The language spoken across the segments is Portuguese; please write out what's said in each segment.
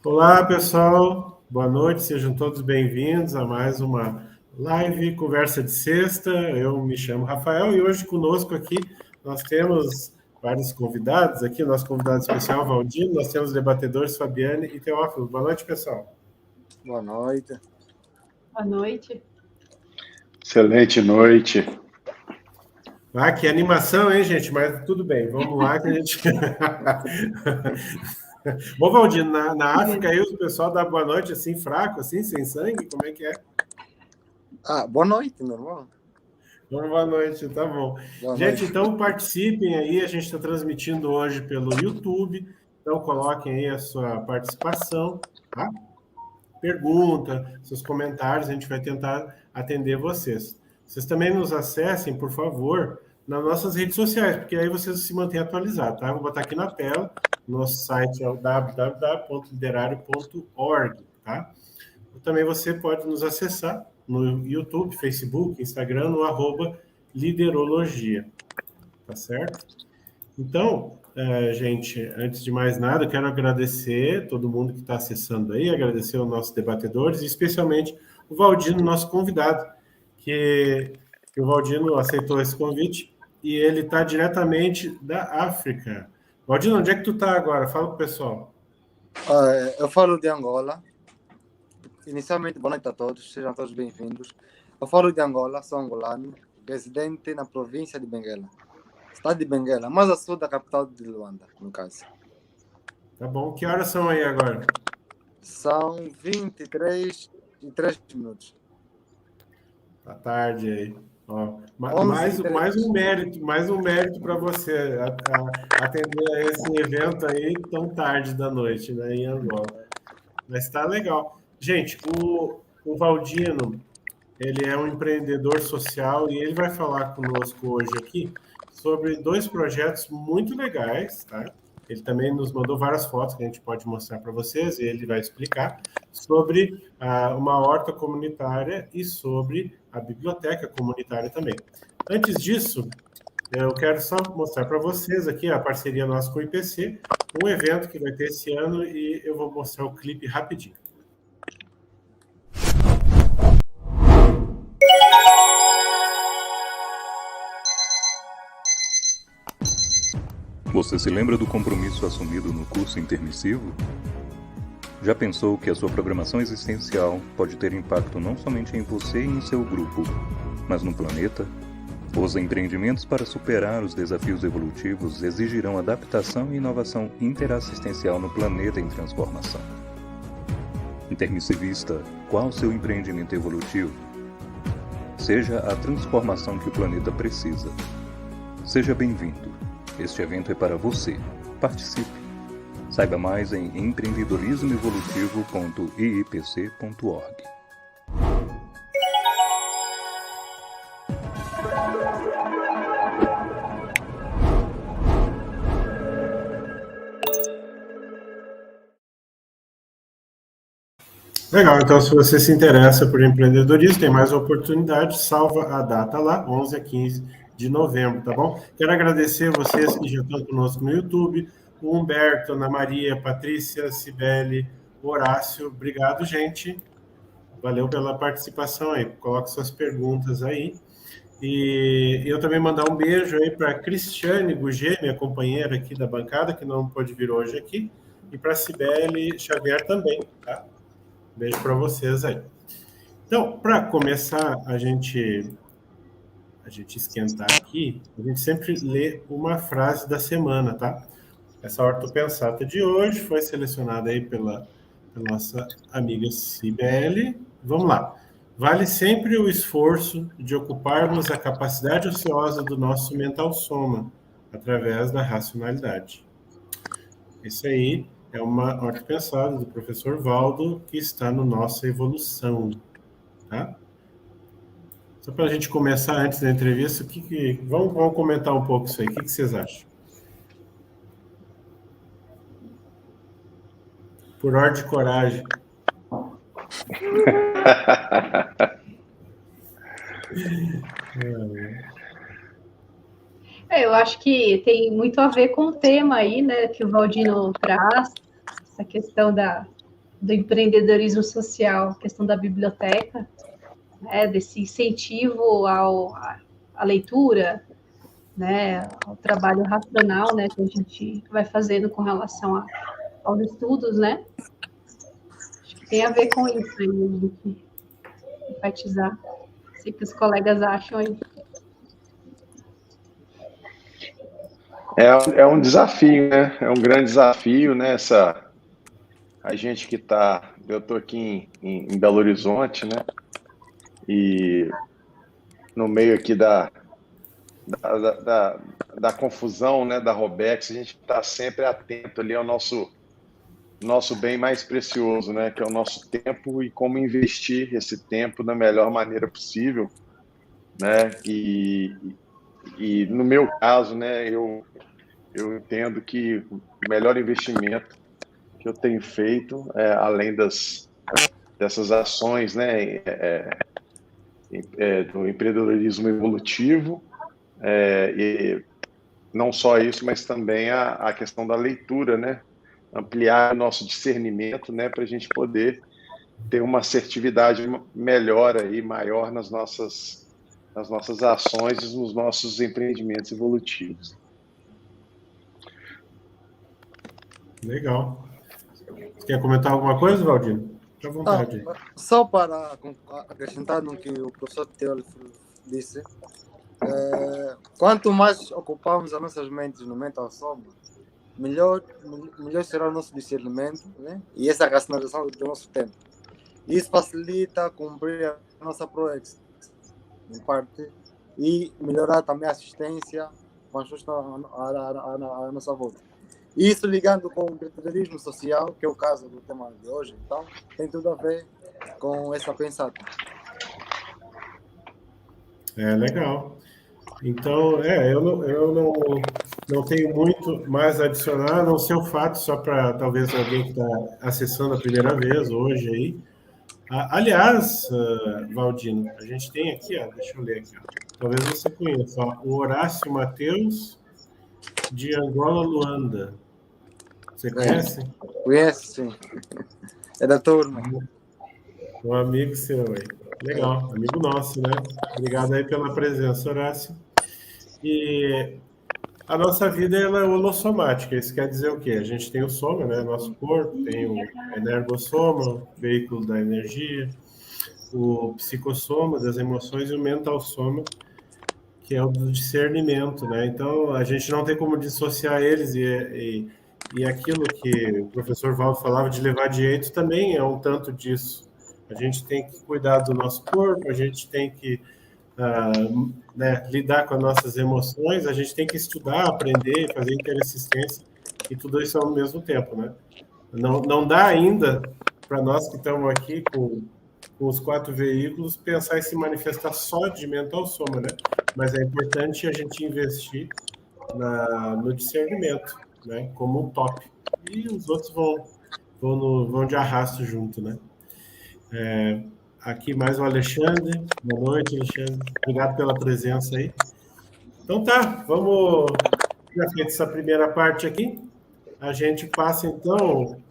Olá, pessoal. Boa noite, sejam todos bem-vindos a mais uma live Conversa de Sexta. Eu me chamo Rafael e hoje conosco aqui nós temos vários convidados aqui, nosso convidado especial, Valdino, nós temos debatedores Fabiane e Teófilo. Boa noite, pessoal. Boa noite. Boa noite. Excelente noite. Ah, que animação, hein, gente? Mas tudo bem, vamos lá que a gente... Bom, Valdino, na África aí o pessoal dá boa noite assim, fraco, assim, sem sangue? Como é que é? Boa noite, normal. Boa noite, tá bom. Boa Gente, noite. então participem aí, a gente está transmitindo hoje pelo YouTube, então coloquem aí a sua participação, tá? Pergunta, seus comentários, a gente vai tentar atender vocês. Vocês também nos acessem, por favor, nas nossas redes sociais, porque aí vocês se mantêm atualizados, tá? Vou botar aqui na tela, nosso site é o www.literário.org, tá? Também você pode nos acessar no YouTube, Facebook, Instagram, no @liderologia, tá certo? Então, gente, antes de mais nada, quero agradecer todo mundo que está acessando aí, agradecer aos nossos debatedores, e especialmente o Valdino, nosso convidado, que o Valdino aceitou esse convite, e ele está diretamente da África. Valdino, onde é que tu está agora? Fala para o pessoal. Eu falo de Angola. Inicialmente, boa noite a todos, sejam todos bem-vindos. Eu falo de Angola, sou angolano, residente na província de Benguela. Estado de Benguela, mais a sul da capital de Luanda, no caso. Tá bom. Que horas são aí agora? São 23h03. Tá tarde aí. Ó, mais um mérito para você atender a esse evento aí tão tarde da noite, né, em Angola. Mas tá legal. Gente, o Valdino, ele é um empreendedor social e ele vai falar conosco hoje aqui sobre dois projetos muito legais, tá? Ele também nos mandou várias fotos que a gente pode mostrar para vocês e ele vai explicar sobre uma horta comunitária e sobre a biblioteca comunitária também. Antes disso, eu quero só mostrar para vocês aqui a parceria nossa com o IPC, um evento que vai ter esse ano e eu vou mostrar o clipe rapidinho. Você se lembra do compromisso assumido no curso intermissivo? Já pensou que a sua programação existencial pode ter impacto não somente em você e em seu grupo, mas no planeta? Os empreendimentos para superar os desafios evolutivos exigirão adaptação e inovação interassistencial no planeta em transformação. Intermissivista, qual o seu empreendimento evolutivo? Seja a transformação que o planeta precisa. Seja bem-vindo. Este evento é para você. Participe. Saiba mais em empreendedorismoevolutivo.iipc.org. Legal, então se você se interessa por empreendedorismo, tem mais oportunidade, salva a data lá, 11 a 15 de novembro, tá bom? Quero agradecer vocês que já estão conosco no YouTube, o Humberto, Ana Maria, Patrícia, Cibele, Horácio, obrigado, gente. Valeu pela participação aí, coloque suas perguntas aí. E eu também mandar um beijo aí para Cristiane Gugê, minha companheira aqui da bancada, que não pôde vir hoje aqui, e para Cibele Xavier também, tá? Beijo para vocês aí. Então, para começar a gente esquentar aqui, a gente sempre lê uma frase da semana, tá? Essa ortopensata de hoje foi selecionada aí pela nossa amiga Cibele. Vamos lá. Vale sempre o esforço de ocuparmos a capacidade ociosa do nosso mental soma, através da racionalidade. Isso aí é uma ortopensada do professor Valdo, que está no Nossa Evolução, tá? Só para a gente começar antes da entrevista, vamos comentar um pouco isso aí. O que vocês acham? Por ordem de coragem. Eu acho que tem muito a ver com o tema aí, né, que o Valdino traz, essa questão da do empreendedorismo social, questão da biblioteca, né, desse incentivo à leitura, né, ao trabalho racional, né, que a gente vai fazendo com relação aos estudos, né? Acho que tem a ver com isso aí, a gente enfatizar. Sei que os colegas acham aí. É um desafio, né? É um grande desafio, né? A gente que está... Eu estou aqui em Belo Horizonte, né? E no meio aqui da confusão, né? Da Robex, a gente está sempre atento ali ao nosso bem mais precioso, né? Que é o nosso tempo e como investir esse tempo da melhor maneira possível, né? E no meu caso, né? Eu entendo que o melhor investimento que eu tenho feito, além dessas ações, né, do empreendedorismo evolutivo, e não só isso, mas também a questão da leitura, né, ampliar o nosso discernimento, né, para a gente poder ter uma assertividade melhor aí, maior nas nossas ações e nos nossos empreendimentos evolutivos. Legal. Você quer comentar alguma coisa, Valdino? Fique à vontade. Só para acrescentar no que o professor Teófilo disse, quanto mais ocupamos as nossas mentes no mental soma, melhor será o nosso discernimento, né? E essa racionalização do nosso tempo. Isso facilita cumprir a nossa proex, em parte, e melhorar também a assistência com as pessoas à nossa volta. Isso ligando com o empreendedorismo social, que é o caso do tema de hoje, então tem tudo a ver com essa pensada. Legal. Então, eu não tenho muito mais a adicionar, a não ser o fato, só para talvez alguém que está acessando a primeira vez hoje aí. Aliás, Valdino, a gente tem aqui, deixa eu ler aqui, talvez você conheça, o Horácio Mateus de Angola, Luanda. Você conhece? Conhece, sim. É da turma. Um amigo seu aí. Legal, amigo nosso, né? Obrigado aí pela presença, Horácio. E a nossa vida ela é holossomática. Isso quer dizer o quê? A gente tem o soma, né? Nosso corpo, tem o energossoma, veículo da energia, o psicossoma, das emoções, e o mentalsoma, que é o do discernimento, né? Então, a gente não tem como dissociar eles e aquilo que o professor Val falava de levar direito também é um tanto disso. A gente tem que cuidar do nosso corpo, a gente tem que lidar com as nossas emoções, a gente tem que estudar, aprender, fazer interassistência, e tudo isso ao mesmo tempo, né? Não dá ainda para nós que estamos aqui com os 4 veículos pensar em se manifestar só de mental soma, né? Mas é importante a gente investir no discernimento, né? Como um top. E os outros vão de arrasto junto, né? Aqui mais o Alexandre. Boa noite, Alexandre. Obrigado pela presença aí. Então tá, vamos já feito essa primeira parte aqui. A gente passa então,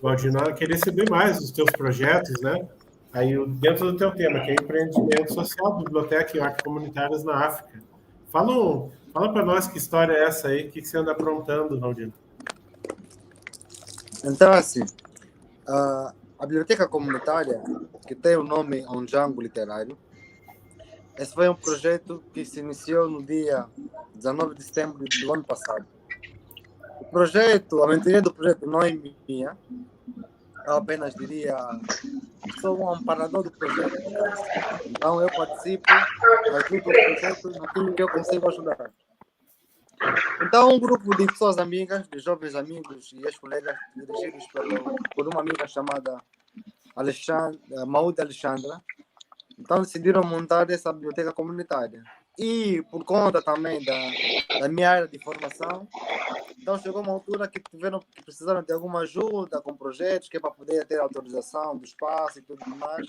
Valdino, a querer saber mais dos teus projetos, né? Aí dentro do teu tema, que é empreendimento social, biblioteca e arte comunitárias na África. Fala para nós que história é essa aí, o que você anda aprontando, Valdino? Então, assim, a biblioteca comunitária, que tem o nome Onjango Literário, esse foi um projeto que se iniciou no dia 19 de setembro do ano passado. O projeto, a mentoria do projeto não é minha, eu apenas diria, sou um amparador do projeto. Então eu participo, ajudo o projeto naquilo que eu consigo ajudar. Então um grupo de pessoas amigas, de jovens amigos e ex-colegas, dirigidos por uma amiga chamada Maúde Alexandra, então decidiram montar essa biblioteca comunitária. E por conta também da minha área de formação, então chegou uma altura que precisaram de alguma ajuda com projetos, que é para poder ter autorização do espaço e tudo mais.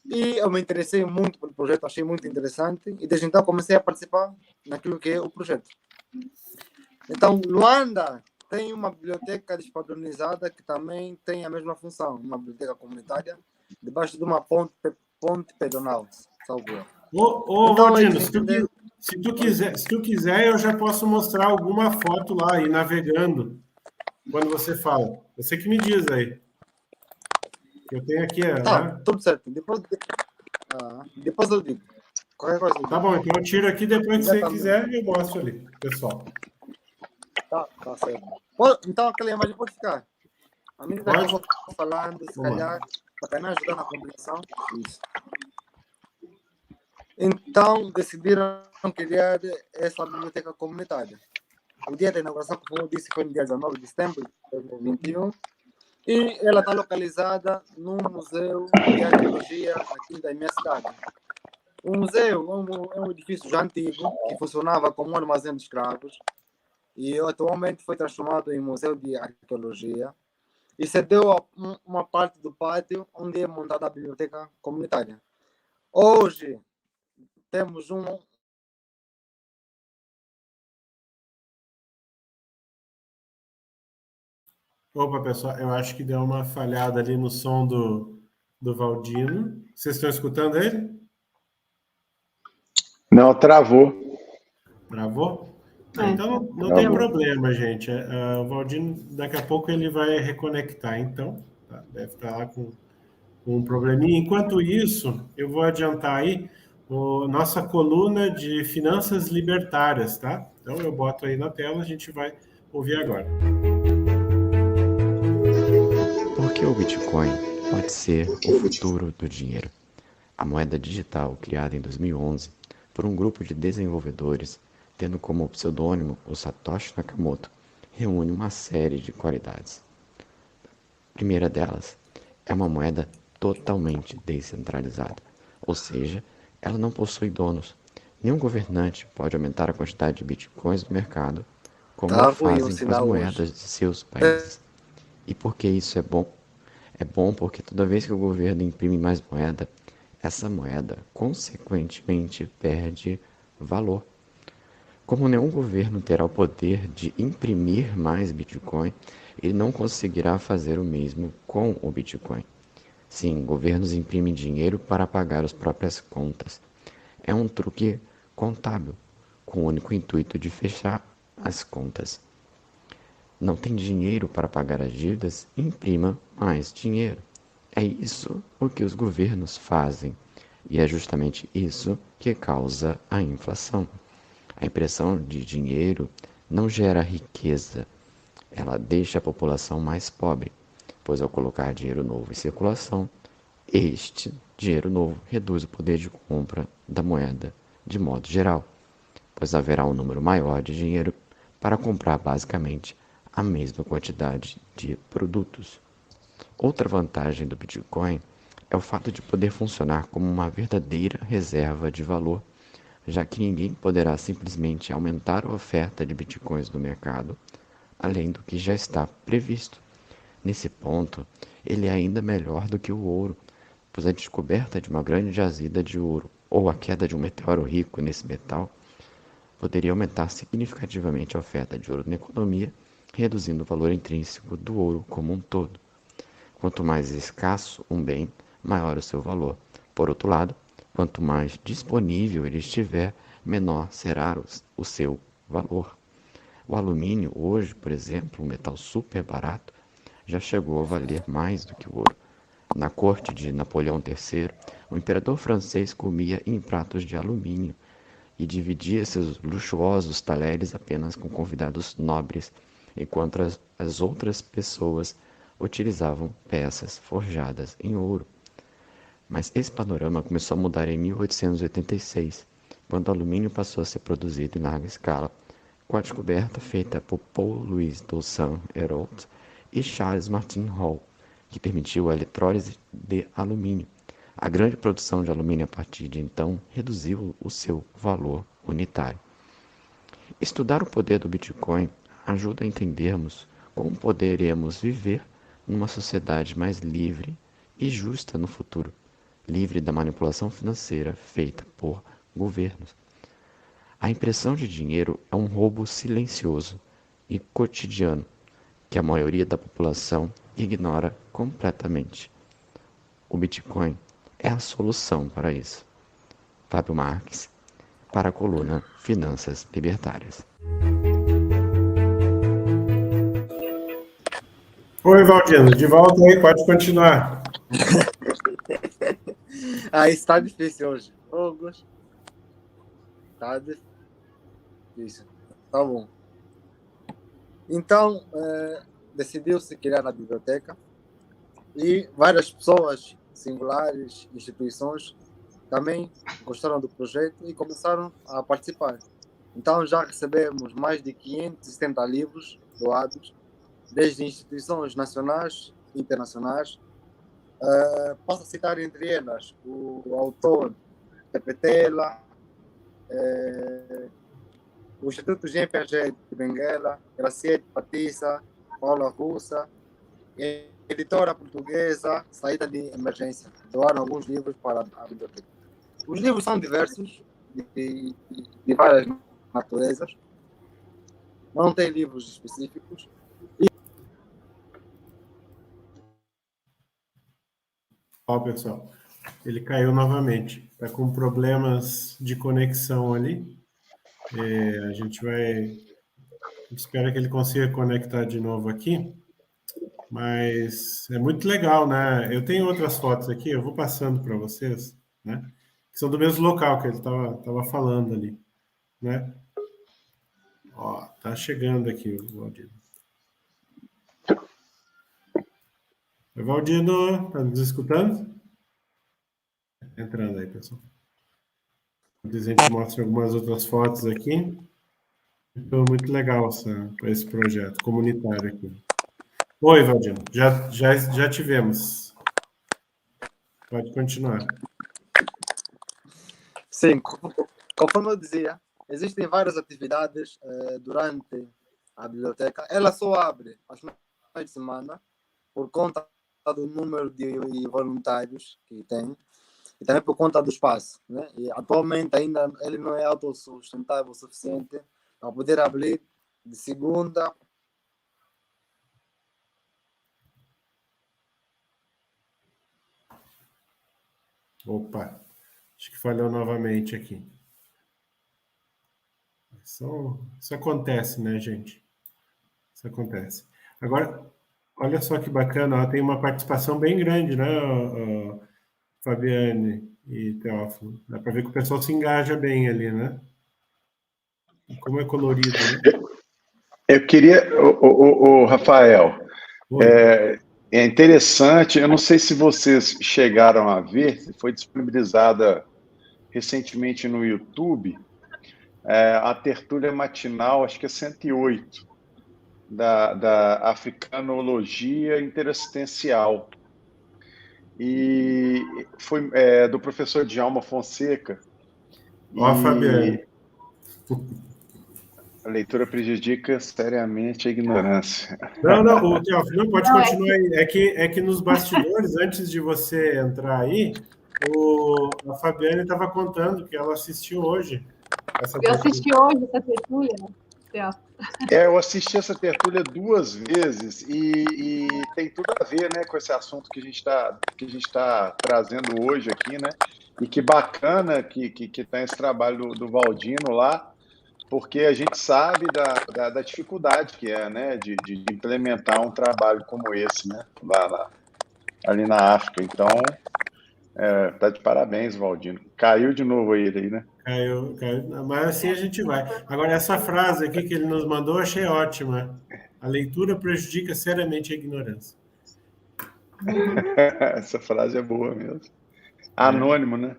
E eu me interessei muito pelo projeto, achei muito interessante, e desde então comecei a participar naquilo que é o projeto. Então, Luanda tem uma biblioteca despadronizada que também tem a mesma função, uma biblioteca comunitária, debaixo de uma ponte pedonal, salvo erro. Ô Então, Valdino, eles entendem. se tu quiser, eu já posso mostrar alguma foto lá e navegando quando você fala. Você que me diz aí. Que eu tenho aqui, Tá, né? tudo certo. Depois eu digo. Qualquer coisa eu Tá digo. bom, então eu tiro aqui depois que você Exatamente. quiser e eu mostro ali, pessoal. Tá certo. Então aquela imagem pode ficar. A medida que eu vou falando, se Vamos lá. calhar, para também ajudar na compreensão. Isso. Então, decidiram criar essa biblioteca comunitária. O dia da inauguração, como eu disse, foi no dia 19 de setembro de 2021. E ela está localizada num museu de arqueologia aqui da minha cidade. O museu é um edifício já antigo, que funcionava como um armazém de escravos, e atualmente foi transformado em museu de arqueologia, e cedeu uma parte do pátio onde é montada a biblioteca comunitária. Hoje, temos Opa, pessoal, eu acho que deu uma falhada ali no som do Valdino. Vocês estão escutando ele? Não, travou. Travou? É. Então não tem problema, gente. O Valdino, daqui a pouco ele vai reconectar, então. Tá? Deve estar lá com um probleminha. Enquanto isso, eu vou adiantar aí nossa coluna de finanças libertárias, tá? Então eu boto aí na tela, a gente vai ouvir agora. Porque o Bitcoin pode ser o futuro do dinheiro. A moeda digital criada em 2011 por um grupo de desenvolvedores, tendo como pseudônimo o Satoshi Nakamoto, reúne uma série de qualidades. A primeira delas é uma moeda totalmente descentralizada, ou seja, ela não possui donos. Nenhum governante pode aumentar a quantidade de bitcoins no mercado, como fazem com as moedas de seus países. E por que isso é bom? É bom porque toda vez que o governo imprime mais moeda, essa moeda consequentemente perde valor. Como nenhum governo terá o poder de imprimir mais Bitcoin, ele não conseguirá fazer o mesmo com o Bitcoin. Sim, governos imprimem dinheiro para pagar as próprias contas. É um truque contábil, com o único intuito de fechar as contas. Não tem dinheiro para pagar as dívidas? Imprima mais dinheiro. É isso o que os governos fazem. E é justamente isso que causa a inflação. A impressão de dinheiro não gera riqueza. Ela deixa a população mais pobre, pois ao colocar dinheiro novo em circulação, este dinheiro novo reduz o poder de compra da moeda de modo geral, pois haverá um número maior de dinheiro para comprar basicamente a mesma quantidade de produtos. Outra vantagem do Bitcoin é o fato de poder funcionar como uma verdadeira reserva de valor, já que ninguém poderá simplesmente aumentar a oferta de Bitcoins no mercado, além do que já está previsto. Nesse ponto, ele é ainda melhor do que o ouro, pois a descoberta de uma grande jazida de ouro ou a queda de um meteoro rico nesse metal poderia aumentar significativamente a oferta de ouro na economia, reduzindo o valor intrínseco do ouro como um todo. Quanto mais escasso um bem, maior o seu valor. Por outro lado, quanto mais disponível ele estiver, menor será o seu valor. O alumínio, hoje, por exemplo, um metal super barato, já chegou a valer mais do que o ouro. Na corte de Napoleão III, o imperador francês comia em pratos de alumínio e dividia seus luxuosos talheres apenas com convidados nobres, enquanto as outras pessoas utilizavam peças forjadas em ouro. Mas esse panorama começou a mudar em 1886, quando o alumínio passou a ser produzido em larga escala, com a descoberta feita por Paul-Louis Toussaint-Héroult e Charles Martin Hall, que permitiu a eletrólise de alumínio. A grande produção de alumínio a partir de então reduziu o seu valor unitário. Estudar o poder do Bitcoin ajuda a entendermos como poderemos viver numa sociedade mais livre e justa no futuro, livre da manipulação financeira feita por governos. A impressão de dinheiro é um roubo silencioso e cotidiano que a maioria da população ignora completamente. O Bitcoin é a solução para isso. Fábio Marques, para a coluna Finanças Libertárias. Oi, Valdino, de volta aí, pode continuar. Aí está difícil hoje. Augusto. Está difícil. Tá bom. Então, decidiu-se criar a biblioteca e várias pessoas singulares, instituições, também gostaram do projeto e começaram a participar. Então, já recebemos mais de 570 livros doados, desde instituições nacionais e internacionais. Posso citar entre elas o autor Tepetela, o Instituto GPG de Benguela, Graciete Patissa, Paula Russa, e a editora portuguesa Saída de Emergência. Doaram alguns livros para a biblioteca. Os livros são diversos, de várias naturezas. Não tem livros específicos. Ó, pessoal, ele caiu novamente. Está com problemas de conexão ali. A gente vai... Espero que ele consiga conectar de novo aqui. Mas é muito legal, né? Eu tenho outras fotos aqui, eu vou passando para vocês, né? Que são do mesmo local que ele estava falando ali, né? Ó, tá chegando aqui o Valdino. Oi, Valdino, tá nos escutando? Entrando aí, pessoal. A gente mostra algumas outras fotos aqui. Então, muito legal esse projeto comunitário aqui. Oi, Valdino, já tivemos. Pode continuar. Sim, conforme eu dizia, existem várias atividades durante a biblioteca. Ela só abre às finais de semana por conta do número de voluntários que tem e também por conta do espaço, né? E atualmente ainda ele não é autossustentável o suficiente para poder abrir de segunda. Opa, acho que falhou novamente aqui. Isso acontece, né, gente? Isso acontece. Agora, olha só que bacana, ó, tem uma participação bem grande, né, Fabiane e Teófilo? Dá para ver que o pessoal se engaja bem ali, né? E como é colorido, né? Eu queria, Rafael, é interessante, eu não sei se vocês chegaram a ver, foi disponibilizada recentemente no YouTube, a tertúlia matinal, acho que é 108, da Africanologia Interassistencial. E foi do professor Djalma Fonseca. Ó, Fabiane. A leitura prejudica seriamente a ignorância. Não, o Teófilo, pode continuar aí. É que nos bastidores, antes de você entrar aí, a Fabiane estava contando que ela assistiu hoje. Eu assisti hoje essa tertúlia, Teófilo. Eu assisti essa tertúlia 2 vezes e tem tudo a ver, né, com esse assunto que a gente tá trazendo hoje aqui, né? E que bacana que tá esse trabalho do Valdino lá, porque a gente sabe da dificuldade que é, né, de implementar um trabalho como esse, né, ali na África. Então, tá de parabéns, Valdino. Caiu de novo ele aí, né? Caiu. Mas assim a gente vai. Agora, essa frase aqui que ele nos mandou, achei ótima. A leitura prejudica seriamente a ignorância. Essa frase é boa mesmo. Anônimo, né?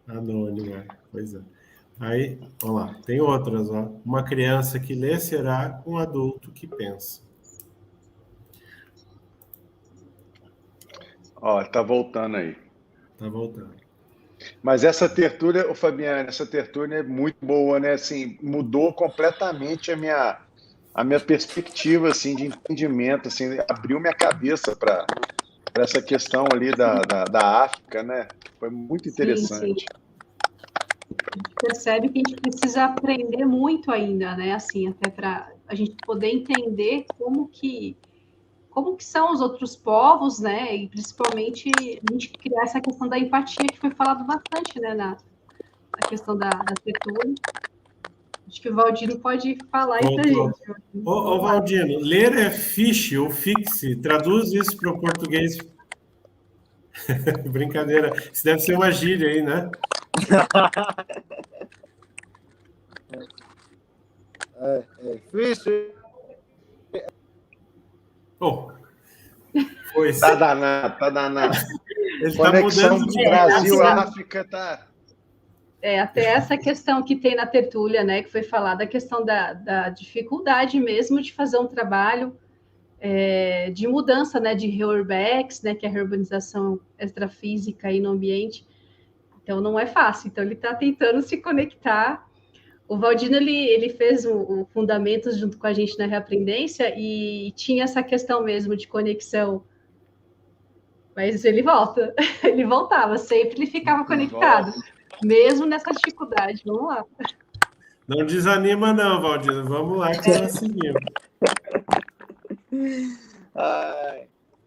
Anônimo, pois é. Aí, vamos lá, tem outras, ó. Uma criança que lê será um adulto que pensa. Ó, tá voltando aí. Tá voltando. Mas essa tertúlia, Fabiane, essa tertúlia é muito boa, né? Assim, mudou completamente a minha perspectiva, assim, de entendimento, assim, abriu minha cabeça para essa questão ali da África, né? Foi muito interessante. Sim. A gente percebe que a gente precisa aprender muito ainda, né? Assim, até para a gente poder entender como que como que são os outros povos, né? E principalmente a gente criar essa questão da empatia que foi falado bastante, né, na questão da tertúlia. Acho que o Valdino pode falar aí pra Voltou. gente. Ô, Valdino, ler é fiche ou fixe? Traduz isso para o português. Brincadeira. Isso deve ser uma gíria aí, né? Fixe. Oh, foi. Tá danado, tá danado. Ele está Conexão mudando de Brasil, assim, África, tá. Até essa questão que tem na tertúlia, né, que foi falada, a questão da dificuldade mesmo de fazer um trabalho de mudança, né, de reurbex, né, que é a reurbanização extrafísica aí no ambiente. Então, não é fácil. Então, ele está tentando se conectar. O Valdino, ele fez o Fundamentos junto com a gente na Reaprendência e tinha essa questão mesmo de conexão. Mas ele volta. Ele voltava, sempre ele ficava conectado. Mesmo nessa dificuldade. Vamos lá. Não desanima, não, Valdino. Vamos lá que nós seguimos.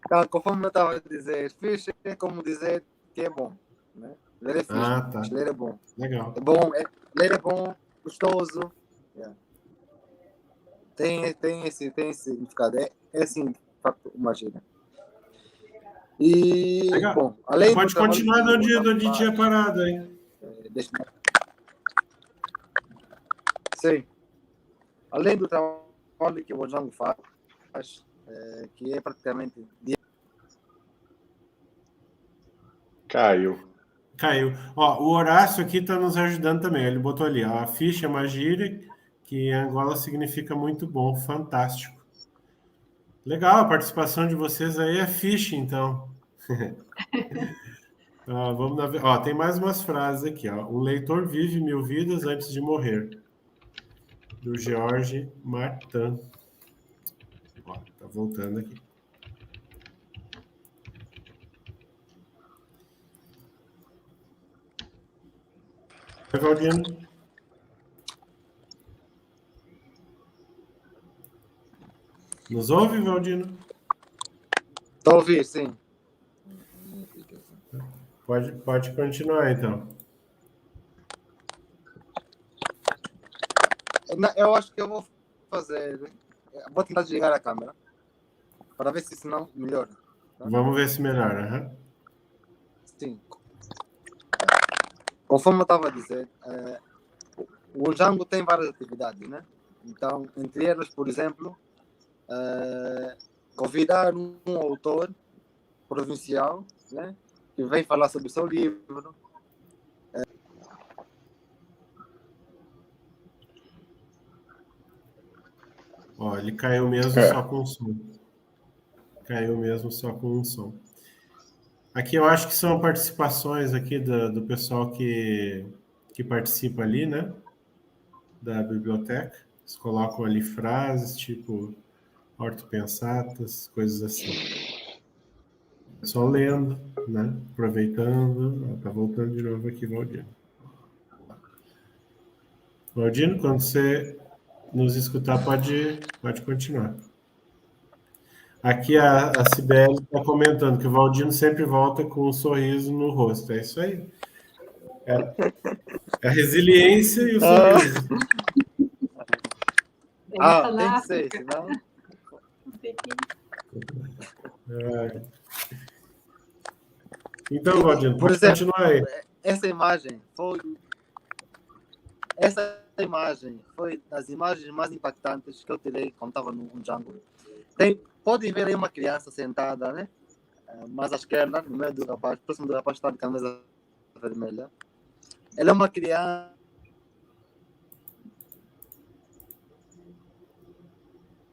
Então, conforme eu estava a dizer, fixe é como dizer que é bom. Né? Ler é fixe, Tá. ler é bom. Legal. É bom, ler é bom, gostoso. Yeah. Tem esse significado. É assim, de facto, uma gíria. E, Legal. bom, além Pode do trabalho continuar que onde tinha parado aí. Sim. Além do trabalho que o Django faz, que é praticamente... Caiu. Ó, o Horácio aqui está nos ajudando também. Ele botou ali, ó, a ficha é uma gíria que em Angola significa muito bom, fantástico. Legal, a participação de vocês aí é ficha, então. Vamos lá. Ó, tem mais umas frases aqui. Ó. Um leitor vive 1000 vidas antes de morrer. Do George Martin. Ó, tá voltando aqui. Oi, Valdino. Nos ouve, Valdino? Estou a ouvir, sim. Pode continuar, então. Eu acho que eu vou fazer... Vou tentar desligar a câmera para ver se isso não melhora. Tá? Vamos ver se melhora. Sim. Conforme eu estava a dizer, o Django tem várias atividades, né? Então, entre elas, por exemplo, convidar um autor provincial, né, que vem falar sobre o seu livro. Ó, ele caiu mesmo só com um som. Caiu mesmo só com um som. Aqui eu acho que são participações aqui do pessoal que participa ali, né? Da biblioteca. Eles colocam ali frases tipo ortopensatas, coisas assim. Só lendo, né? Aproveitando. Tá voltando de novo aqui, Valdino. Valdino, quando você nos escutar, pode continuar. Aqui a Cibele está comentando que o Valdino sempre volta com um sorriso no rosto. É isso aí. É a resiliência e o sorriso. Tem que ser, senão... Então, Valdino, pode continuar aí. Essa imagem foi das imagens mais impactantes que eu tirei quando estava no Django. Podem ver aí uma criança sentada, né? Mais à esquerda, no meio do rapaz, próximo do rapaz está de camisa vermelha. Ela é uma criança.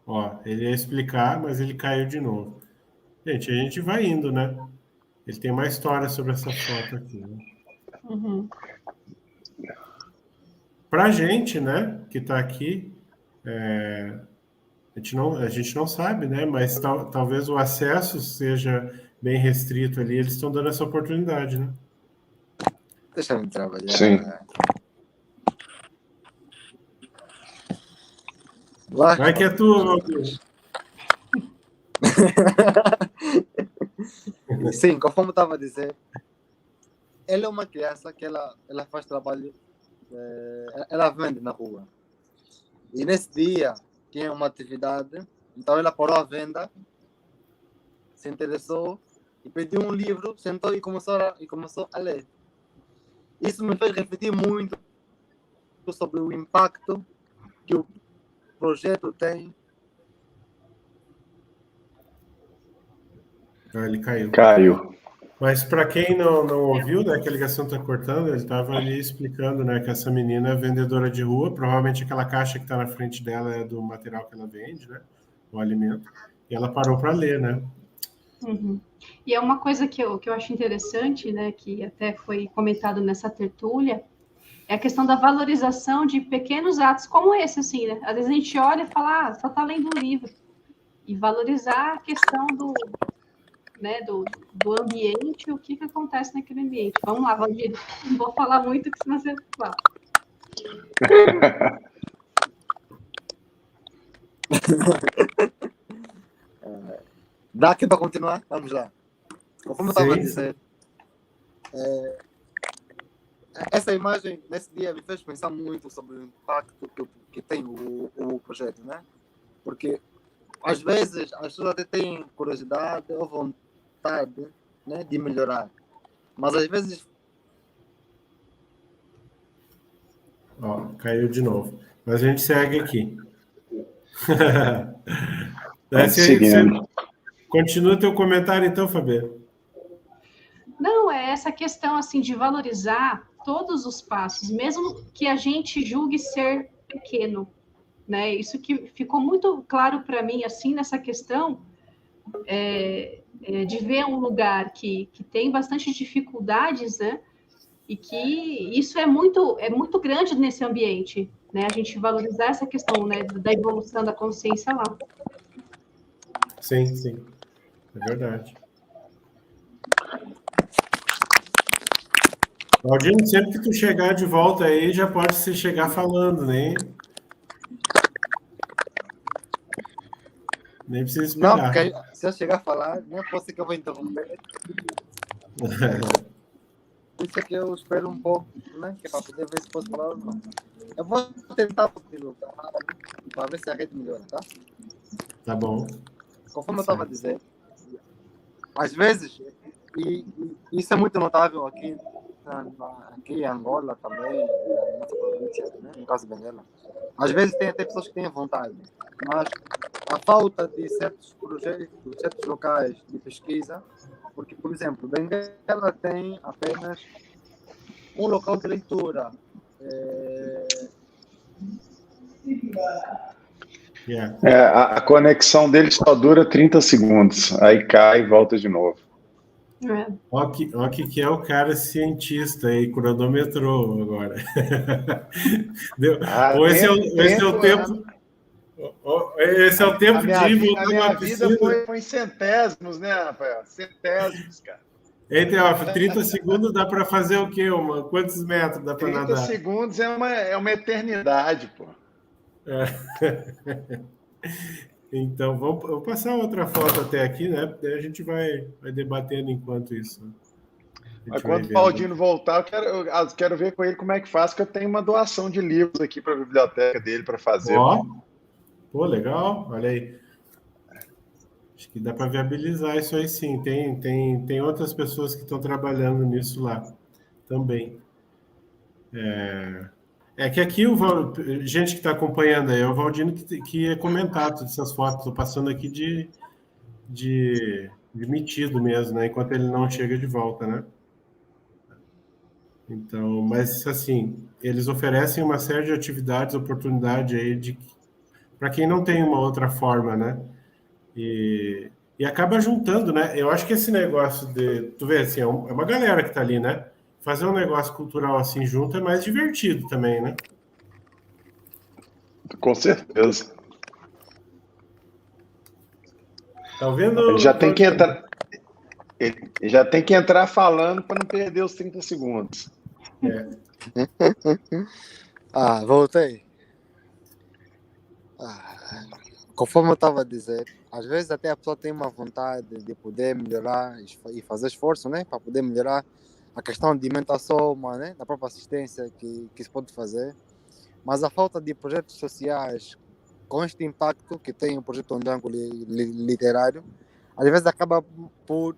Ó, ele ia explicar, mas ele caiu de novo. Gente, a gente vai indo, né? Ele tem mais história sobre essa foto aqui, né? Uhum. Pra gente, né, que está aqui, a gente não sabe, né? Mas talvez o acesso seja bem restrito ali. Eles estão dando essa oportunidade, né? Deixa eu trabalhar. Sim. Vai que é tu, Valdino. Sim, conforme eu estava a dizer, ela é uma criança que ela faz trabalho, ela vende na rua. E nesse dia tinha uma atividade, então ela parou a venda, se interessou e pediu um livro, sentou e começou a ler. Isso me fez refletir muito sobre o impacto que o projeto tem. Ele caiu. Caiu. Mas para quem não ouviu, né, que a ligação está cortando, ele estava ali explicando, né, que essa menina é vendedora de rua, provavelmente aquela caixa que está na frente dela é do material que ela vende, né, o alimento, e ela parou para ler, né? Uhum. E é uma coisa que eu acho interessante, né, que até foi comentado nessa tertúlia, é a questão da valorização de pequenos atos como esse, assim, né? Às vezes a gente olha e fala, só está lendo um livro, e valorizar a questão do ambiente, o que acontece naquele ambiente. Vamos lá, Valdir, não vou falar muito, que senão você fala. Dá aqui para continuar? Vamos lá. Como eu estava a dizer, essa imagem, nesse dia, me fez pensar muito sobre o impacto que tem o projeto, né? Porque, às vezes, as pessoas até têm curiosidade ou vontade, né, de melhorar. Mas, às vezes... Ó, caiu de novo. Mas a gente segue aqui. Seguindo. Continua teu comentário, então, Fabiano. Não, é essa questão, assim, de valorizar todos os passos, mesmo que a gente julgue ser pequeno, né? Isso que ficou muito claro para mim, assim, nessa questão de ver um lugar que tem bastante dificuldades, né? E que isso é muito grande nesse ambiente, né? A gente valorizar essa questão, né, da evolução da consciência lá. Sim, é verdade. Claudinho, sempre que tu chegar de volta aí, já pode se chegar falando, né? Nem precisa esperar. Não, porque se eu chegar a falar, nem pode ser que eu vou interromper. Por isso é que eu espero um pouco, né? Que é para poder ver se posso falar ou não. Eu vou tentar para ver se a rede melhora, tá? Tá bom. Conforme eu estava a dizer, às vezes, e isso é muito notável aqui em Angola também, na nossa província, né? No caso de Benguela. Às vezes tem até pessoas que têm vontade, mas a falta de certos projetos, certos locais de pesquisa, porque, por exemplo, Benguela tem apenas um local de leitura. A conexão dele só dura 30 segundos, aí cai e volta de novo. Ó que é o cara cientista aí, cronometrou agora. Esse é o tempo. Esse é o tempo de ir voltar na piscina. A minha vida foi em centésimos, né, Rafael? Centésimos, cara. Ei, Teófilo, 30 segundos dá para fazer o quê? Quantos metros dá para nadar? 30 segundos é uma eternidade, pô. Então, vou passar outra foto até aqui, né? Daí a gente vai debatendo enquanto isso. Mas quando o Baldino voltar, eu quero ver com ele como é que faz, que eu tenho uma doação de livros aqui para a biblioteca dele para fazer. Pô, legal, olha aí. Acho que dá para viabilizar isso aí, sim. Tem outras pessoas que estão trabalhando nisso lá também. Que aqui gente que está acompanhando aí, é o Valdino que é comentado todas essas fotos. Estou passando aqui de metido mesmo, né? Enquanto ele não chega de volta, né? Então, mas assim, eles oferecem uma série de atividades, oportunidade aí para quem não tem uma outra forma, né? E acaba juntando, né? Eu acho que esse negócio tu vê assim, é uma galera que está ali, né? Fazer um negócio cultural assim junto é mais divertido também, né? Com certeza. Tá vendo? Ele já tem que entrar falando para não perder os 30 segundos. Voltei. conforme eu estava a dizer, às vezes até a pessoa tem uma vontade de poder melhorar e fazer esforço, né, para poder melhorar a questão de mental soma, né, da própria assistência que se pode fazer, mas a falta de projetos sociais com este impacto que tem o projeto Onjango literário, às vezes acaba por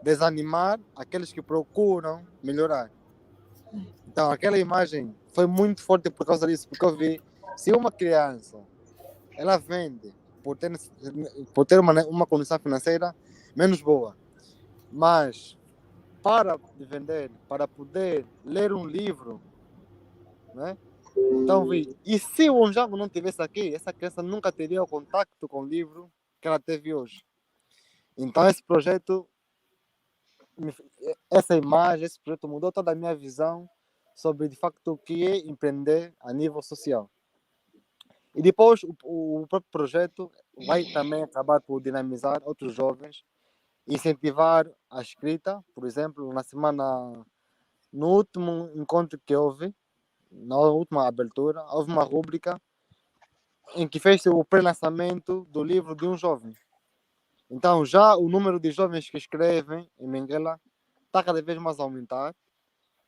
desanimar aqueles que procuram melhorar. Então, aquela imagem foi muito forte por causa disso, porque eu vi, se uma criança ela vende por ter uma condição financeira menos boa, mas para vender, para poder ler um livro, né? Então vi, e se o Onjango não tivesse aqui, essa criança nunca teria o contato com o livro que ela teve hoje. Então esse projeto, essa imagem, esse projeto mudou toda a minha visão sobre de facto o que é empreender a nível social. E depois o próprio projeto vai também acabar por dinamizar outros jovens, incentivar a escrita, por exemplo, no último encontro que houve, na última abertura, houve uma rúbrica em que fez o pré-lançamento do livro de um jovem. Então já o número de jovens que escrevem em Benguela está cada vez mais a aumentar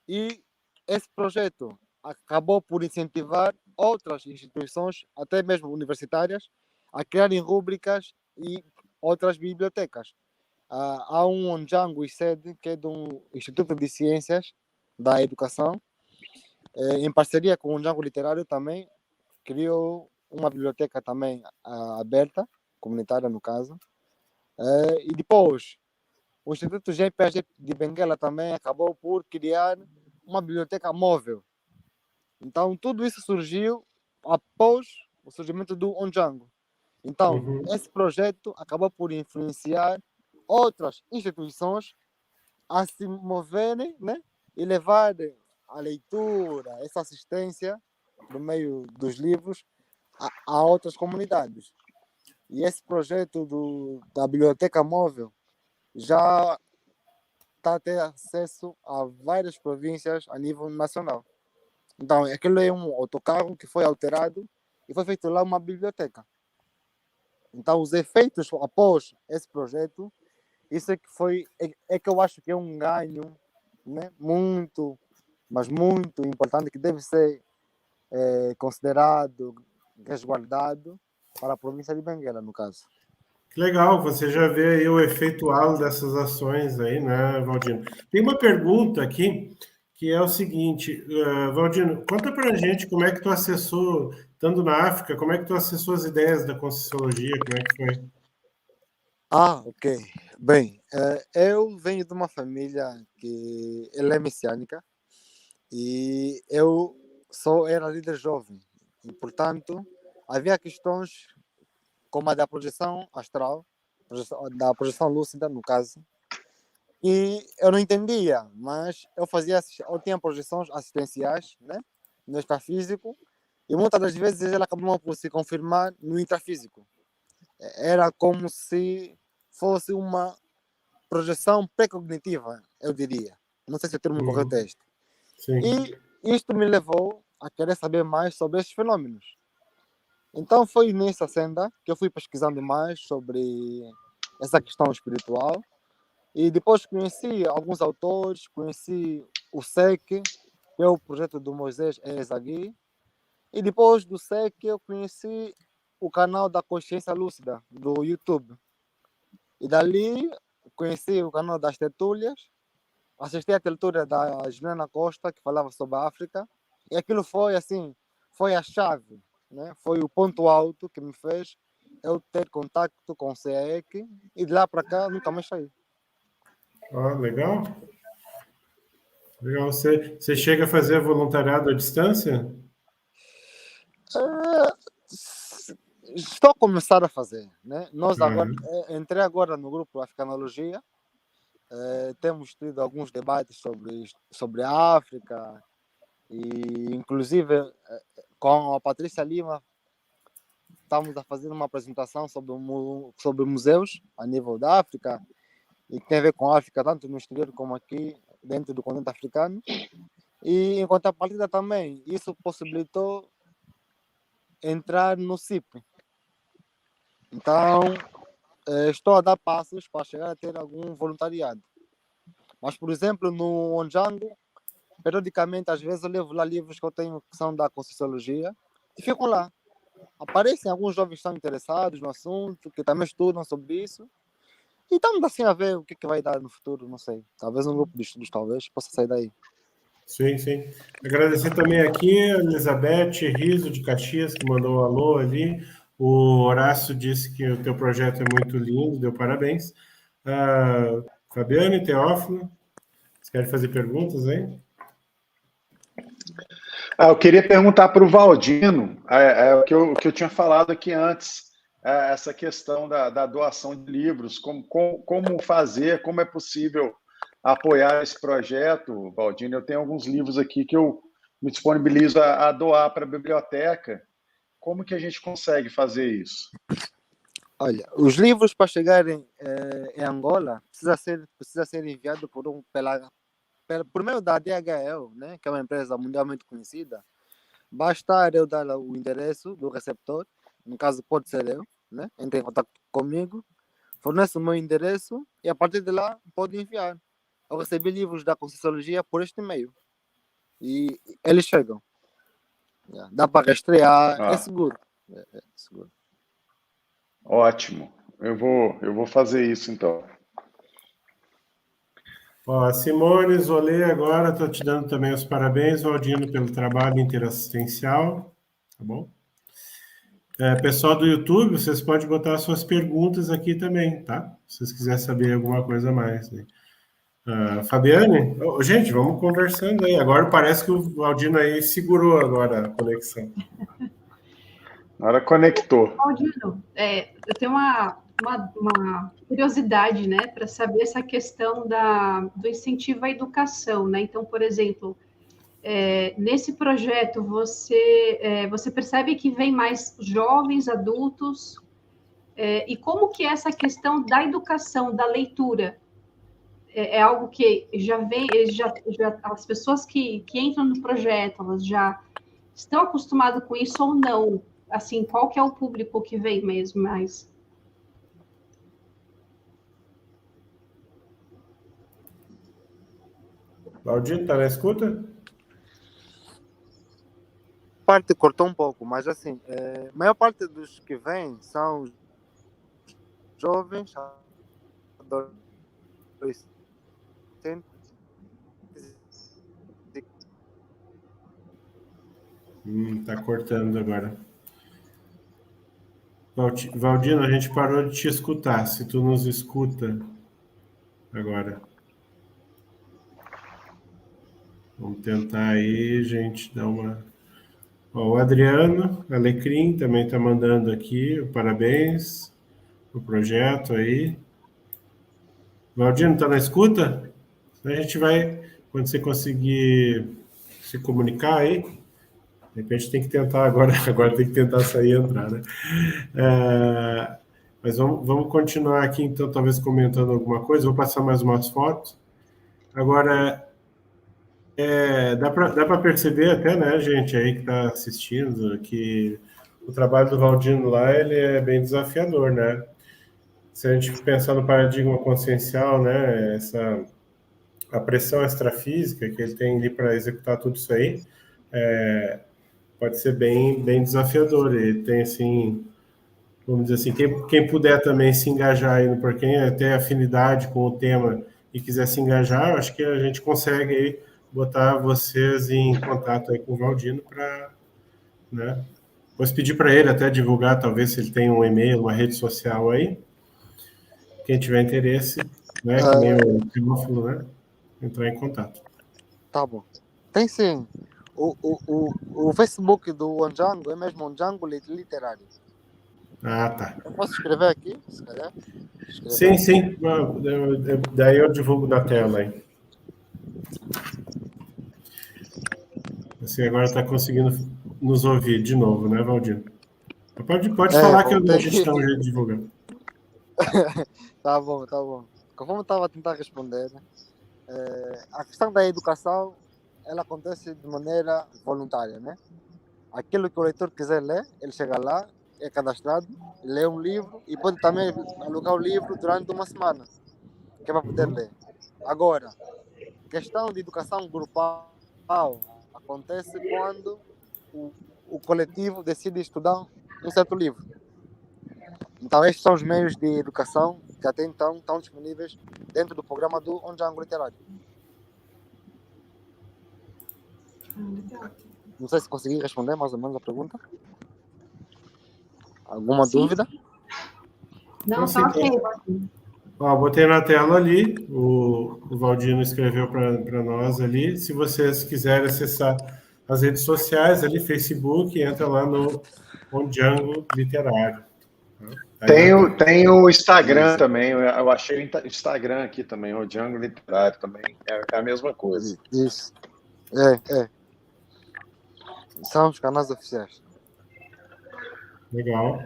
e esse projeto acabou por incentivar outras instituições, até mesmo universitárias, a criarem rúbricas e outras bibliotecas. Há um Onjango ICED, que é do Instituto de Ciências da Educação, em parceria com o Onjango Literário também, criou uma biblioteca também aberta, comunitária no caso. E depois, o Instituto GPG de Benguela também acabou por criar uma biblioteca móvel. Então, tudo isso surgiu após o surgimento do Onjango. Então, esse projeto acabou por influenciar outras instituições a se moverem, né, e levar a leitura, essa assistência por meio dos livros a outras comunidades. E esse projeto da Biblioteca Móvel já está a ter acesso a várias províncias a nível nacional. Então, aquilo é um autocarro que foi alterado e foi feito lá uma biblioteca. Então, os efeitos após esse projeto, isso é que eu acho que é um ganho, né, muito, mas muito importante, que deve ser considerado, resguardado para a província de Benguela, no caso. Legal, você já vê aí o efeito halo dessas ações aí, né, Valdino? Tem uma pergunta aqui, que é o seguinte, Valdino, conta pra gente como é que tu acessou, estando na África, como é que tu acessou as ideias da Conscienciologia, como é que foi? Ok. Bem, eu venho de uma família que ela é messiânica e eu era líder jovem. E, portanto, havia questões como a da projeção astral, da projeção lúcida, no caso, e eu não entendia, mas eu tinha projeções assistenciais, né, no extrafísico, e muitas das vezes ela acabava por se confirmar no intrafísico. Era como se fosse uma projeção pré-cognitiva, eu diria. Não sei se o termo correto é este. Sim. E isto me levou a querer saber mais sobre estes fenômenos. Então foi nessa senda que eu fui pesquisando mais sobre essa questão espiritual e depois conheci alguns autores, conheci o SEC, que é o projeto do Moisés Ezagui, e depois do SEC eu conheci o canal da Consciência Lúcida do YouTube. E dali conheci o canal das Tertúlias, assisti a tertúlia da Juliana Costa, que falava sobre a África, e aquilo foi assim, foi a chave, né? Foi o ponto alto que me fez eu ter contato com o CEEC, e de lá para cá nunca mais saí. Legal. Legal. Você chega a fazer voluntariado à distância? Estou a começar a fazer, né? Nós agora, entrei agora no grupo Africanologia, temos tido alguns debates sobre a África, e inclusive com a Patrícia Lima estamos a fazer uma apresentação sobre museus a nível da África, e que tem a ver com a África tanto no exterior como aqui dentro do continente africano. E em contrapartida também, isso possibilitou entrar no CIP, Então, estou a dar passos para chegar a ter algum voluntariado. Mas, por exemplo, no Onjango, periodicamente, às vezes, eu levo lá livros que eu tenho que são da Conscienciologia e ficam lá. Aparecem alguns jovens que estão interessados no assunto, que também estudam sobre isso. E estamos assim a ver o que vai dar no futuro, não sei. Talvez um grupo de estudos, talvez, possa sair daí. Sim, sim. Agradecer também aqui a Elizabeth Riso de Caxias, que mandou um alô ali. O Horácio disse que o teu projeto é muito lindo, deu parabéns. Fabiane, Teófilo, vocês querem fazer perguntas aí? Eu queria perguntar para o Valdino, o que eu tinha falado aqui antes, essa questão da doação de livros, como fazer, como é possível apoiar esse projeto, Valdino. Eu tenho alguns livros aqui que eu me disponibilizo a doar para a biblioteca. Como que a gente consegue fazer isso? Olha, os livros para chegarem em Angola precisa ser enviado por meio da DHL, né, que é uma empresa mundialmente conhecida. Basta eu dar o endereço do receptor, no caso pode ser eu, né? Entre em contato comigo, fornece o meu endereço e a partir de lá pode enviar. Eu recebi livros da Conscienciologia por este e-mail e eles chegam. Dá para rastrear, é seguro. É seguro. Ótimo. Eu vou fazer isso então. Ó, Simone Zolê, agora estou te dando também os parabéns, Valdino, pelo trabalho interassistencial, tá bom? Pessoal do YouTube, vocês podem botar suas perguntas aqui também, tá? Se vocês quiserem saber alguma coisa a mais. Né? Fabiane, gente, vamos conversando aí. Agora parece que o Valdino aí segurou agora a conexão. Agora conectou. Valdino, eu tenho uma curiosidade, né, para saber essa questão do incentivo à educação, né? Então, por exemplo, nesse projeto você percebe que vem mais jovens, adultos, e como que é essa questão da educação, da leitura? É algo que já vem, as pessoas que entram no projeto, elas já estão acostumadas com isso ou não? Assim, qual que é o público que vem mesmo mais? Valdino, tá na escuta? Parte cortou um pouco, mas assim, a maior parte dos que vêm são jovens, adolescentes. Tá cortando agora. Valdino, a gente parou de te escutar. Se tu nos escuta agora. Vamos tentar aí, gente, dar uma... Ó, o Adriano Alecrim também está mandando aqui, parabéns pro projeto aí. Valdino, tá na escuta? A gente vai, quando você conseguir se comunicar aí, de repente tem que tentar agora tem que tentar sair e entrar, né? Mas vamos continuar aqui, então, talvez comentando alguma coisa. Vou passar mais umas fotos. Agora, dá para perceber até, né, gente aí que está assistindo, que o trabalho do Valdino lá, ele é bem desafiador, né? Se a gente pensar no paradigma consciencial, né, a pressão extrafísica que ele tem ali para executar tudo isso aí, pode ser bem desafiador. Ele tem, assim, vamos dizer assim, quem puder também se engajar aí, por quem tem afinidade com o tema e quiser se engajar, acho que a gente consegue aí botar vocês em contato aí com o Valdino para, né? Depois pedir para ele até divulgar, talvez, se ele tem um e-mail, uma rede social aí. Quem tiver interesse, né, que nem o Teófilo, né, entrar em contato. Tá bom. Tem sim. O Facebook do Onjango é mesmo Onjango Literário. Tá. Eu posso escrever aqui, se calhar? Sim. Daí eu divulgo na tela aí. Você agora está conseguindo nos ouvir de novo, né, Valdino? Pode falar que a gente dá um jeito de divulgar. Tá bom. Conforme eu estava a tentar responder, né? A questão da educação, ela acontece de maneira voluntária, né? Aquilo que o leitor quiser ler, ele chega lá, é cadastrado, lê um livro e pode também alugar o livro durante uma semana, que é para poder ler. Agora, questão de educação grupal acontece quando o coletivo decide estudar um certo livro. Então, estes são os meios de educação que até então estão disponíveis dentro do programa do Ondjango Literário. Não sei se consegui responder mais ou menos a pergunta. Alguma dúvida? Não, tá ok. Ó, botei na tela ali, o Valdino escreveu para nós ali. Se vocês quiserem acessar as redes sociais, ali, Facebook, entra lá no Ondjango Literário. Tem o Instagram também, eu achei o Instagram aqui também, o Ondjango Literário também, é a mesma coisa. Isso. São os canais oficiais. Legal.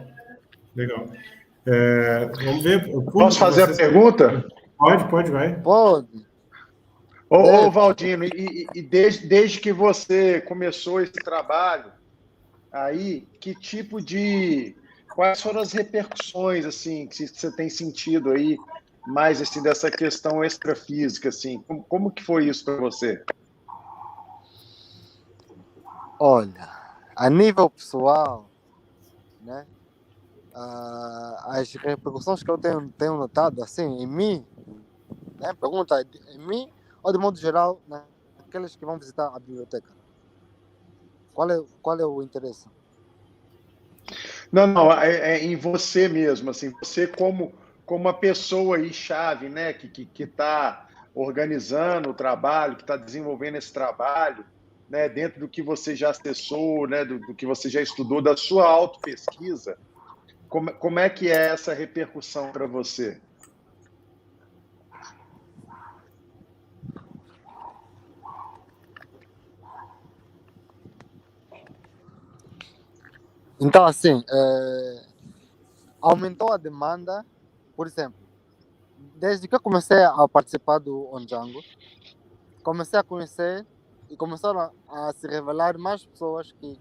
Vamos ver. Posso fazer a pergunta? Pode, vai. Pode. Ô Valdino, e desde que você começou esse trabalho, aí, quais foram as repercussões, assim, que você tem sentido aí, mais, assim, dessa questão extrafísica, assim, como que foi isso para você? Olha, a nível pessoal, né, as repercussões que eu tenho notado, assim, em mim, né, pergunta, em mim ou de modo geral, naqueles que vão visitar a biblioteca? Qual é o interesse? Não, é em você mesmo, assim, você como uma pessoa aí chave, né, que está organizando o trabalho, que está desenvolvendo esse trabalho, né, dentro do que você já acessou, né, do que você já estudou, da sua autopesquisa, como é que é essa repercussão para você? Então, assim, aumentou a demanda, por exemplo, desde que eu comecei a participar do Ondjango, comecei a conhecer e começaram a se revelar mais pessoas que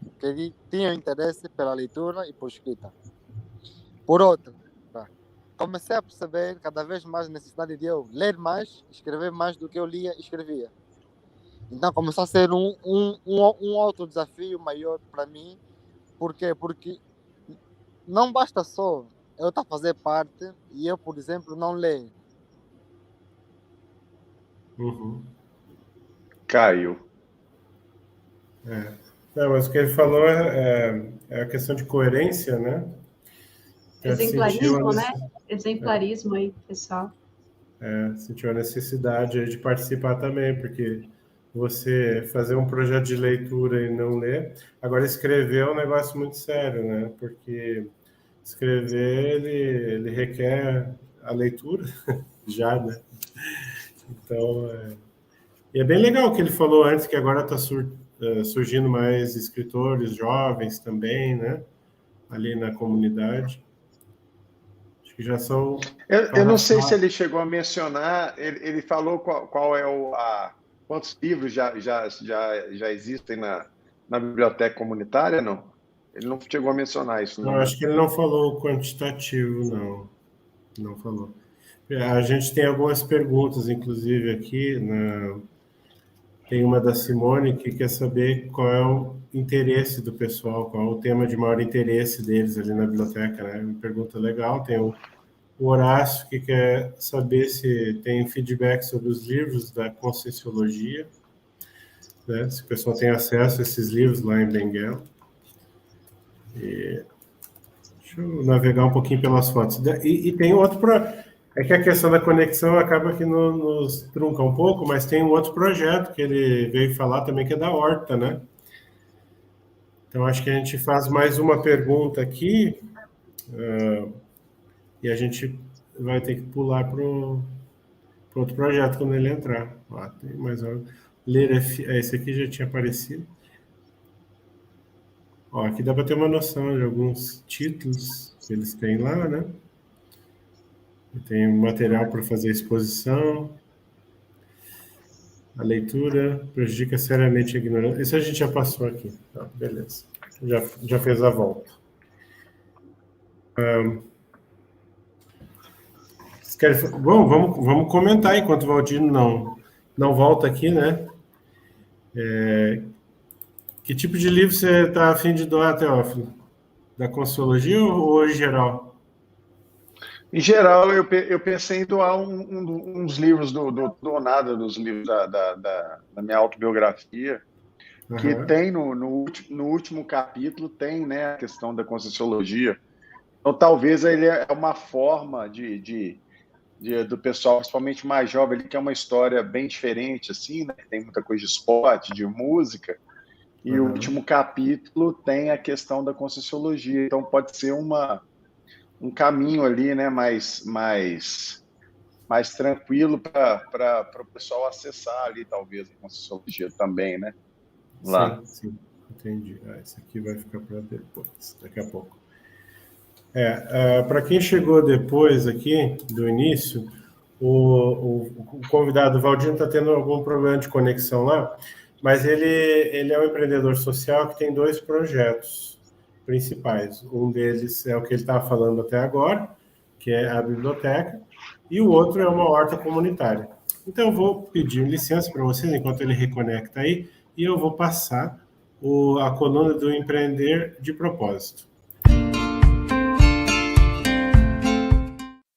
tinham interesse pela leitura e por escrita. Por outra, comecei a perceber cada vez mais a necessidade de eu ler mais, escrever mais do que eu lia e escrevia. Então começou a ser um outro desafio maior para mim. Por quê? Porque não basta só eu estar a fazer parte e eu, por exemplo, não ler. Caiu. Não, mas o que ele falou é a questão de coerência, né? Exemplarismo, né? Exemplarismo aí, pessoal. Sentiu a necessidade de participar também, porque você fazer um projeto de leitura e não ler. Agora, escrever é um negócio muito sério, né? Porque escrever, ele requer a leitura já, né? Então, e é bem legal o que ele falou antes, que agora está surgindo mais escritores jovens também, né? Ali na comunidade. Acho que já são... Eu não sei se ele chegou a mencionar, ele falou qual é quantos livros já existem na biblioteca comunitária, não? Ele não chegou a mencionar isso, não? Eu acho que ele não falou quantitativo, não. Não falou. A gente tem algumas perguntas, inclusive, aqui. Tem uma da Simone que quer saber qual é o interesse do pessoal, qual é o tema de maior interesse deles ali na biblioteca, né? Uma pergunta legal. Tem o Horácio, que quer saber se tem feedback sobre os livros da Conscienciologia, né? Se o pessoal tem acesso a esses livros lá em Benguela. Deixa eu navegar um pouquinho pelas fotos. E tem outro... É que a questão da conexão acaba que nos trunca um pouco, mas tem um outro projeto que ele veio falar também, que é da Horta, né? Então, acho que a gente faz mais uma pergunta aqui, e a gente vai ter que pular para outro projeto quando ele entrar. Tem mais uma. Esse aqui já tinha aparecido. Aqui dá para ter uma noção de alguns títulos que eles têm lá, né? Tem material para fazer exposição. A leitura prejudica seriamente a ignorância. Isso a gente já passou aqui. Beleza. Já fez a volta. Bom, vamos comentar enquanto o Valdino não volta aqui, né? Que tipo de livro você está a fim de doar, Teófilo? Da Consciologia ou em geral? Em geral, eu pensei em doar uns livros do nada, dos livros da minha autobiografia, que tem no último capítulo, tem, né, a questão da Conscienciologia. Então, talvez ele é uma forma do pessoal, principalmente mais jovem, ele quer uma história bem diferente, assim, né? Tem muita coisa de esporte, de música, e o último capítulo tem a questão da Conscienciologia. Então, pode ser um caminho ali, né, mais tranquilo para o pessoal acessar ali, talvez, a Conscienciologia também, né? Lá. Sim, entendi. Esse aqui vai ficar para depois, daqui a pouco. Para quem chegou depois aqui, do início, o convidado, o Valdino, está tendo algum problema de conexão lá, mas ele é um empreendedor social que tem 2 projetos principais. Um deles é o que ele estava falando até agora, que é a biblioteca, e o outro é uma horta comunitária. Então, eu vou pedir licença para vocês, enquanto ele reconecta aí, e eu vou passar a coluna do Empreender de Propósito.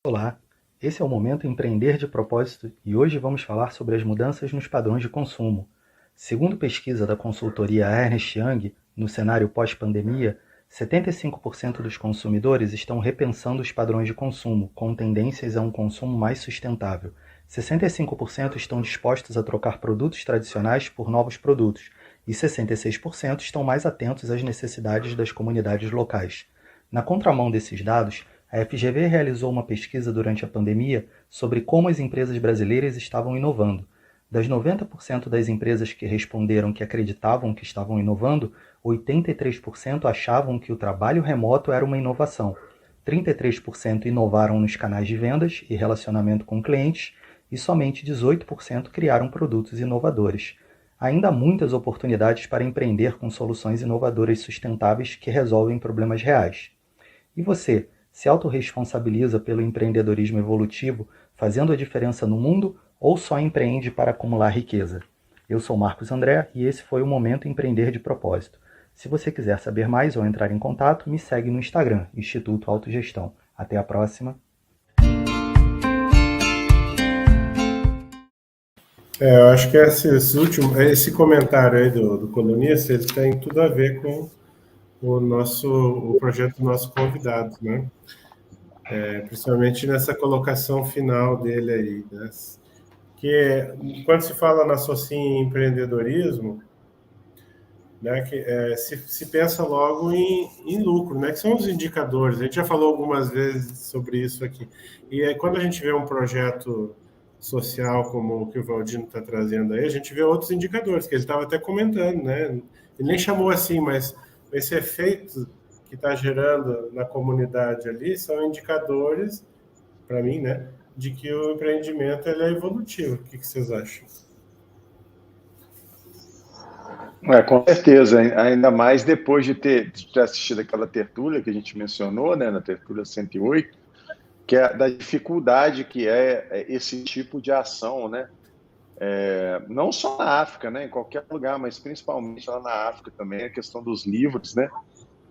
Olá, esse é o Momento Empreender de Propósito e hoje vamos falar sobre as mudanças nos padrões de consumo. Segundo pesquisa da consultoria Ernst Young, no cenário pós-pandemia, 75% dos consumidores estão repensando os padrões de consumo, com tendências a um consumo mais sustentável. 65% estão dispostos a trocar produtos tradicionais por novos produtos e 66% estão mais atentos às necessidades das comunidades locais. Na contramão desses dados, a FGV realizou uma pesquisa durante a pandemia sobre como as empresas brasileiras estavam inovando. Das 90% das empresas que responderam que acreditavam que estavam inovando, 83% achavam que o trabalho remoto era uma inovação. 33% inovaram nos canais de vendas e relacionamento com clientes e somente 18% criaram produtos inovadores. Ainda há muitas oportunidades para empreender com soluções inovadoras sustentáveis que resolvem problemas reais. E você, se autorresponsabiliza pelo empreendedorismo evolutivo, fazendo a diferença no mundo ou só empreende para acumular riqueza? Eu sou Marcos André e esse foi o Momento Empreender de Propósito. Se você quiser saber mais ou entrar em contato, me segue no Instagram, Instituto Autogestão. Até a próxima. Eu acho que esse comentário aí do colunista, ele tem tudo a ver com o projeto do nosso convidado, né? Principalmente nessa colocação final dele aí, né? Que quando se fala na Sociem empreendedorismo, né, se pensa logo em lucro, né, que são os indicadores. A gente já falou algumas vezes sobre isso aqui. E quando a gente vê um projeto social como o que o Valdino está trazendo aí, a gente vê outros indicadores, que ele estava até comentando, né? Ele nem chamou assim, mas esse efeito que está gerando na comunidade ali são indicadores, para mim, né, de que o empreendimento ele é evolutivo. O que vocês acham? Com certeza, ainda mais depois de ter assistido aquela tertúlia que a gente mencionou, né, na tertúlia 108, que é da dificuldade que é esse tipo de ação, né? Não só na África, né, em qualquer lugar, mas principalmente lá na África também, a questão dos livros, né,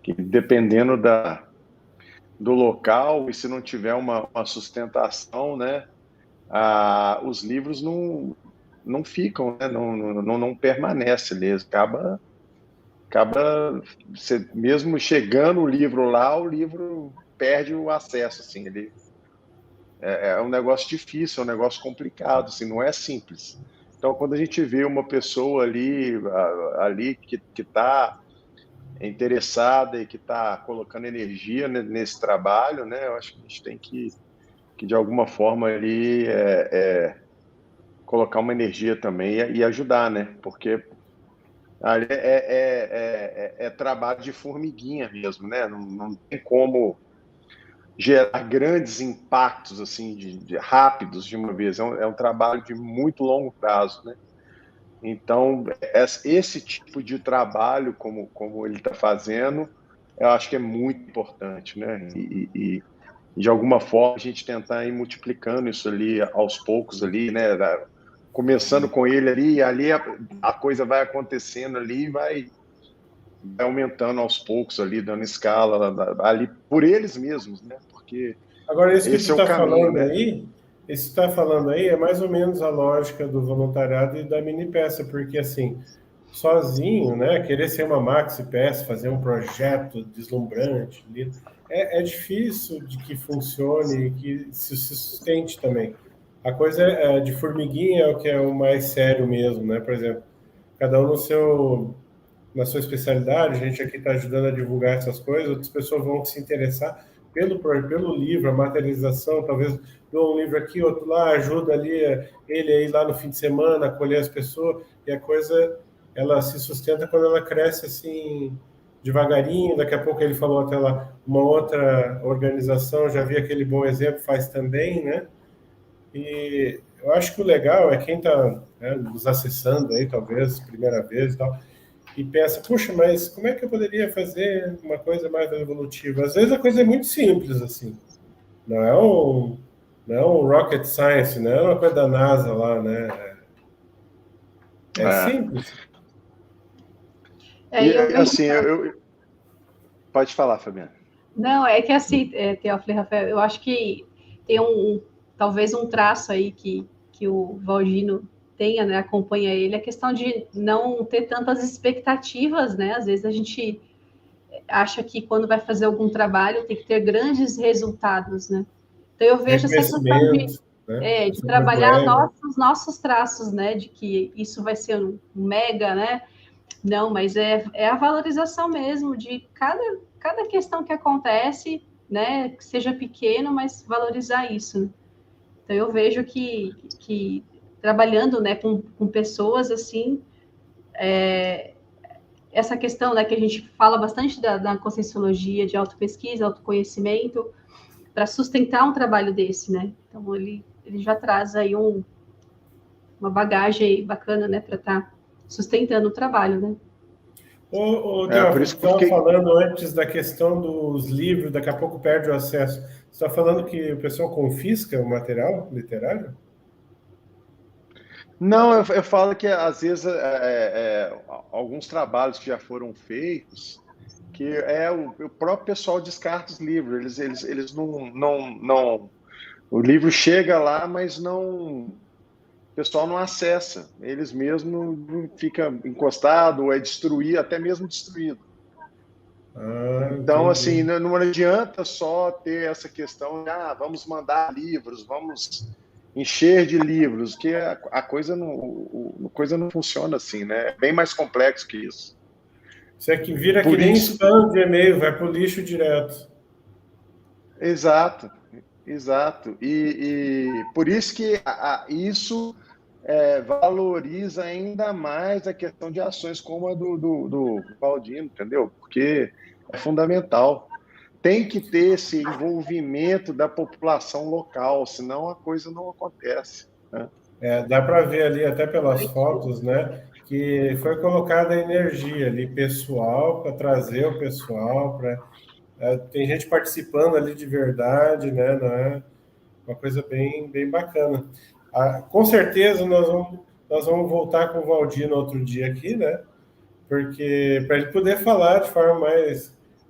que dependendo do local, e se não tiver uma sustentação, né, os livros não ficam, né, não permanece ali, acaba você, mesmo chegando o livro lá, o livro perde o acesso, assim, ele é um negócio difícil, é um negócio complicado, assim, não é simples. Então, quando a gente vê uma pessoa ali que está interessada e que está colocando energia nesse trabalho, né, eu acho que a gente tem que de alguma forma ali colocar uma energia também e ajudar, né, porque ali é trabalho de formiguinha mesmo, né, não tem como gerar grandes impactos assim de rápidos de uma vez, é um trabalho de muito longo prazo, né? Então esse tipo de trabalho como ele está fazendo eu acho que é muito importante, né? E de alguma forma a gente tentar ir multiplicando isso ali aos poucos ali, né? Começando com ele ali, e ali a coisa vai acontecendo ali e vai aumentando aos poucos ali, dando escala ali por eles mesmos, né? Porque Agora, isso que tu esse é o está caminho, falando né? aí, isso que está falando aí é mais ou menos a lógica do voluntariado e da mini peça, porque assim, sozinho, né, querer ser uma maxi peça, fazer um projeto deslumbrante, é difícil de que funcione e que se sustente também. A coisa de formiguinha é o que é o mais sério mesmo, né? Por exemplo, cada um no seu na sua especialidade, a gente aqui está ajudando a divulgar essas coisas, outras pessoas vão se interessar pelo livro, a materialização, talvez dou um livro aqui, outro lá, ajuda ali ele aí lá no fim de semana, acolher as pessoas, e a coisa, ela se sustenta quando ela cresce assim, devagarinho, daqui a pouco ele falou até lá, uma outra organização, já vi aquele bom exemplo, faz também, né? E eu acho que o legal é quem está, né, nos acessando aí, talvez, primeira vez e tal, e pensa, puxa, mas como é que eu poderia fazer uma coisa mais evolutiva? Às vezes a coisa é muito simples, assim. Não é não é um rocket science, não é uma coisa da NASA lá, né? É simples. E assim, pode falar, Fabiana. Não, é que assim, Teófilo e Rafael, eu acho que tem talvez um traço aí que o Valgino tenha, né, acompanha ele, a questão de não ter tantas expectativas, né? Às vezes a gente acha que quando vai fazer algum trabalho tem que ter grandes resultados, né? Então eu vejo essa questão de trabalhar nossos traços, né? De que isso vai ser um mega, né? Não, mas é a valorização mesmo de cada questão que acontece, né? Que seja pequeno, mas valorizar isso. Né? Então eu vejo que trabalhando, né, com pessoas assim, essa questão, né, que a gente fala bastante da conscienciologia, de autopesquisa, autoconhecimento, para sustentar um trabalho desse, né? Então ele já traz aí uma bagagem bacana, né, para estar sustentando o trabalho, né? Teófilo, você estava falando antes da questão dos livros, daqui a pouco perde o acesso. Você está falando que o pessoal confisca o material literário? Não, eu falo que às vezes alguns trabalhos que já foram feitos, que o próprio pessoal descarta os livros, eles não o livro chega lá, mas o pessoal não acessa, eles mesmos ficam encostados ou até mesmo destruído. Então, assim, não adianta só ter essa questão de vamos mandar livros, vamos encher de livros, que a coisa não funciona assim, né? É bem mais complexo que isso. Isso é que vira que nem spam de e-mail, vai para o lixo direto. Exato. E por isso que isso valoriza ainda mais a questão de ações como a do Valdino, entendeu? Porque é fundamental. Tem que ter esse envolvimento da população local, senão a coisa não acontece. Né? Dá para ver ali, até pelas fotos, né, que foi colocada energia ali, pessoal, para trazer o pessoal, tem gente participando ali de verdade, né, não é uma coisa bem, bem bacana. Com certeza nós vamos voltar com o Valdino outro dia aqui, né, porque para ele poder falar de forma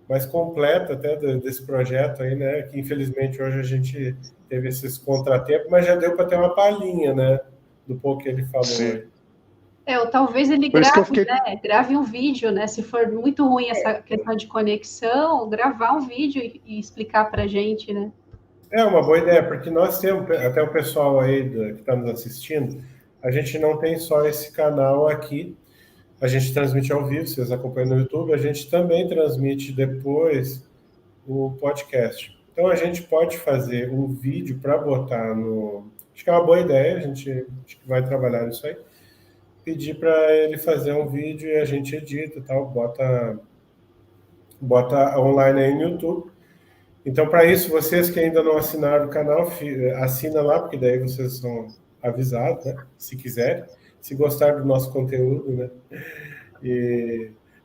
mais completa até desse projeto aí, né? Que infelizmente hoje a gente teve esses contratempos, mas já deu para ter uma palhinha, né? Do pouco que ele falou. Sim. Aí. Ou talvez ele grave um vídeo, né? Se for muito ruim essa questão de conexão, gravar um vídeo e explicar para a gente, né? É uma boa ideia, porque nós temos, até o pessoal aí que está nos assistindo, a gente não tem só esse canal aqui. A gente transmite ao vivo, vocês acompanham no YouTube, a gente também transmite depois o podcast. Então a gente pode fazer um vídeo para botar no... Acho que é uma boa ideia, a gente vai trabalhar nisso aí. Pedir para ele fazer um vídeo e a gente edita e tal, bota online aí no YouTube. Então, para isso, vocês que ainda não assinaram o canal, assina lá, porque daí vocês são avisados, né? Se quiserem. Se gostar do nosso conteúdo, né?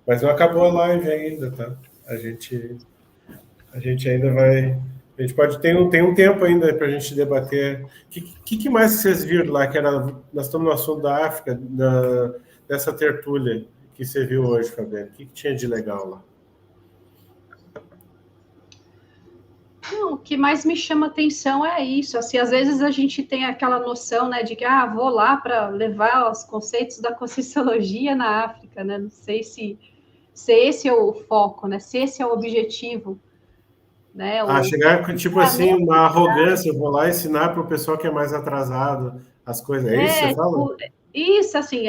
Mas não acabou a live ainda, tá? A gente ainda vai... A gente pode ter um tempo ainda para a gente debater. O que mais vocês viram lá? Nós estamos no assunto da África, dessa tertúlia que você viu hoje, Fabiano. O que tinha de legal lá? Não, o que mais me chama atenção é isso. Assim, às vezes a gente tem aquela noção, né, de que vou lá para levar os conceitos da Conscienciologia na África, né? Não sei se esse é o foco, né? Se esse é o objetivo, né? Chegar com tipo assim uma arrogância, eu vou lá ensinar para o pessoal que é mais atrasado as coisas. É isso que você fala? Isso, assim,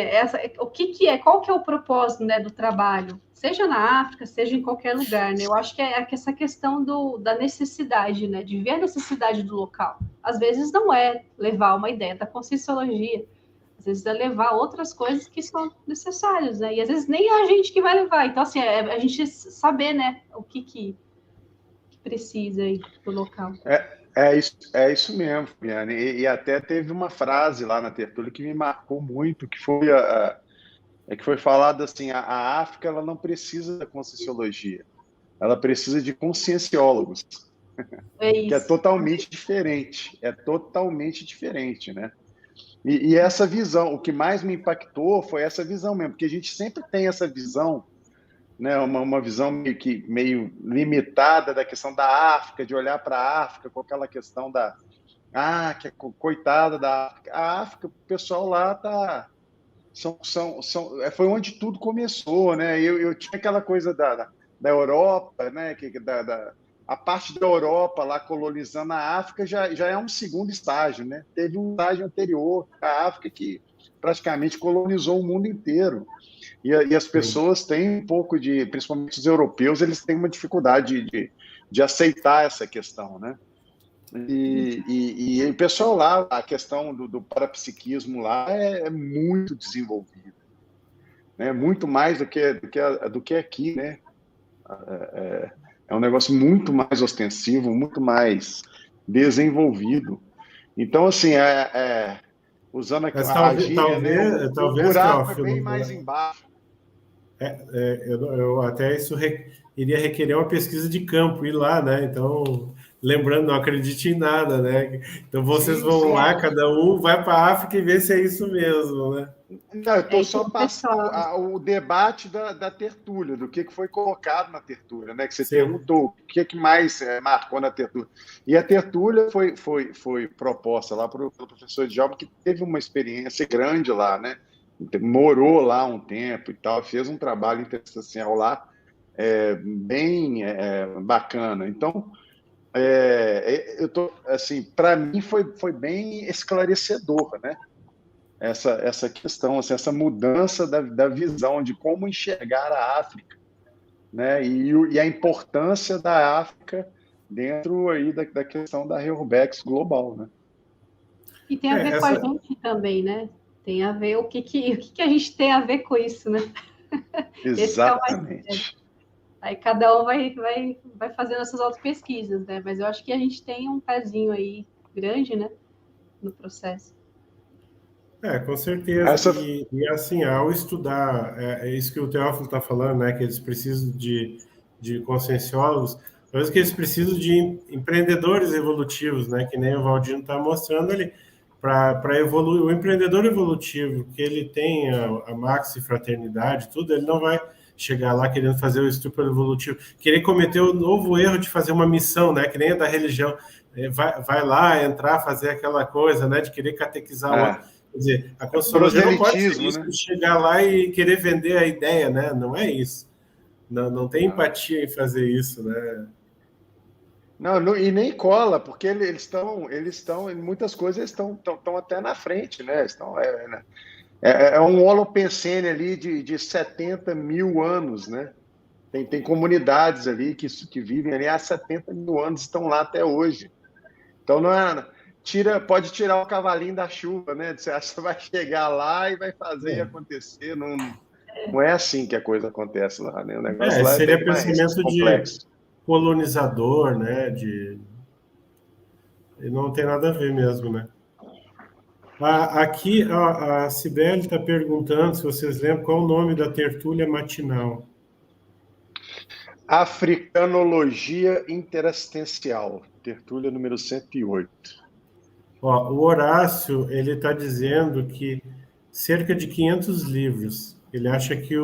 o que é, qual que é o propósito, né, do trabalho? Seja na África, seja em qualquer lugar, né? Eu acho que é essa questão da necessidade, né? De ver a necessidade do local. Às vezes não é levar uma ideia da Conscienciologia, às vezes é levar outras coisas que são necessárias, né? E às vezes nem é a gente que vai levar. Então, assim, é a gente saber, né, o que precisa aí do local. É isso mesmo, Fabiane. E até teve uma frase lá na tertúlia que me marcou muito, que foi que foi falado assim: a África ela não precisa da Conscienciologia, ela precisa de conscienciólogos, que é totalmente diferente, né? E essa visão, o que mais me impactou foi essa visão mesmo, porque a gente sempre tem essa visão, né, uma visão meio limitada da questão da África, de olhar para a África com aquela questão que é coitada da África. A África, o pessoal lá foi onde tudo começou, né? Eu tinha aquela coisa da Europa, né? A parte da Europa lá colonizando a África já é um segundo estágio, né? Teve um estágio anterior, a África, que praticamente colonizou o mundo inteiro. E as pessoas têm um pouco principalmente os europeus, eles têm uma dificuldade de aceitar essa questão, né? E o pessoal lá, a questão do parapsiquismo lá é muito desenvolvida, né? Muito mais do que aqui, né? É um negócio muito mais ostensivo, muito mais desenvolvido. Então, assim, usando aqui a gíria, né? O buraco é bem mais embaixo. Eu até isso iria requerer uma pesquisa de campo, ir lá, né? Então, lembrando, não acredite em nada, né? Então, vocês vão lá, cada um vai para a África e vê se é isso mesmo, né? Não, eu estou só passando o debate da tertúlia, do que foi colocado na tertúlia, né? Que você perguntou, o que mais marcou na tertúlia. E a tertúlia foi proposta lá pelo professor Djalma, que teve uma experiência grande lá, né? Morou lá um tempo e tal, fez um trabalho interestancial lá bem bacana. Então, eu tô assim, para mim foi bem esclarecedor, né? Essa questão, assim, essa mudança da visão de como enxergar a África, né? E a importância da África dentro aí da questão da Reurbex global, né? E tem a ver com a gente também, né? Tem a ver o que a gente tem a ver com isso, né? Exatamente. Aí cada um vai fazendo essas autopesquisas, né? Mas eu acho que a gente tem um pezinho aí grande, né? No processo. Com certeza. E assim, ao estudar, isso que o Teófilo está falando, né? Que eles precisam de conscienciólogos, talvez que eles precisam de empreendedores evolutivos, né? Que nem o Valdino está mostrando ali, para evoluir. O empreendedor evolutivo, que ele tem a maxi fraternidade, tudo, ele não vai chegar lá querendo fazer o estupro evolutivo, querer cometer o novo erro de fazer uma missão, né? Que nem a da religião. Vai lá, entrar, fazer aquela coisa, né? De querer catequizar o outro. Quer dizer, a Conscienciologia não pode ser isso, né? Chegar lá e querer vender a ideia, né? Não é isso. Não tem empatia em fazer isso, né? Não, e nem cola, porque eles estão em muitas coisas, eles estão até na frente, né? É um holopensene ali de 70 mil anos, né? Tem comunidades ali que vivem ali há 70 mil anos, estão lá até hoje. Então, pode tirar o cavalinho da chuva, né? Você acha que vai chegar lá e vai fazer acontecer. Não é assim que a coisa acontece lá, né? O negócio lá seria bem mais pensamento complexo. De colonizador, né? E não tem nada a ver mesmo, né? Aqui a Cibele está perguntando, se vocês lembram, qual o nome da tertúlia matinal. Africanologia Interassistencial, tertúlia número 108. Ó, o Horácio, ele está dizendo que cerca de 500 livros. Ele acha que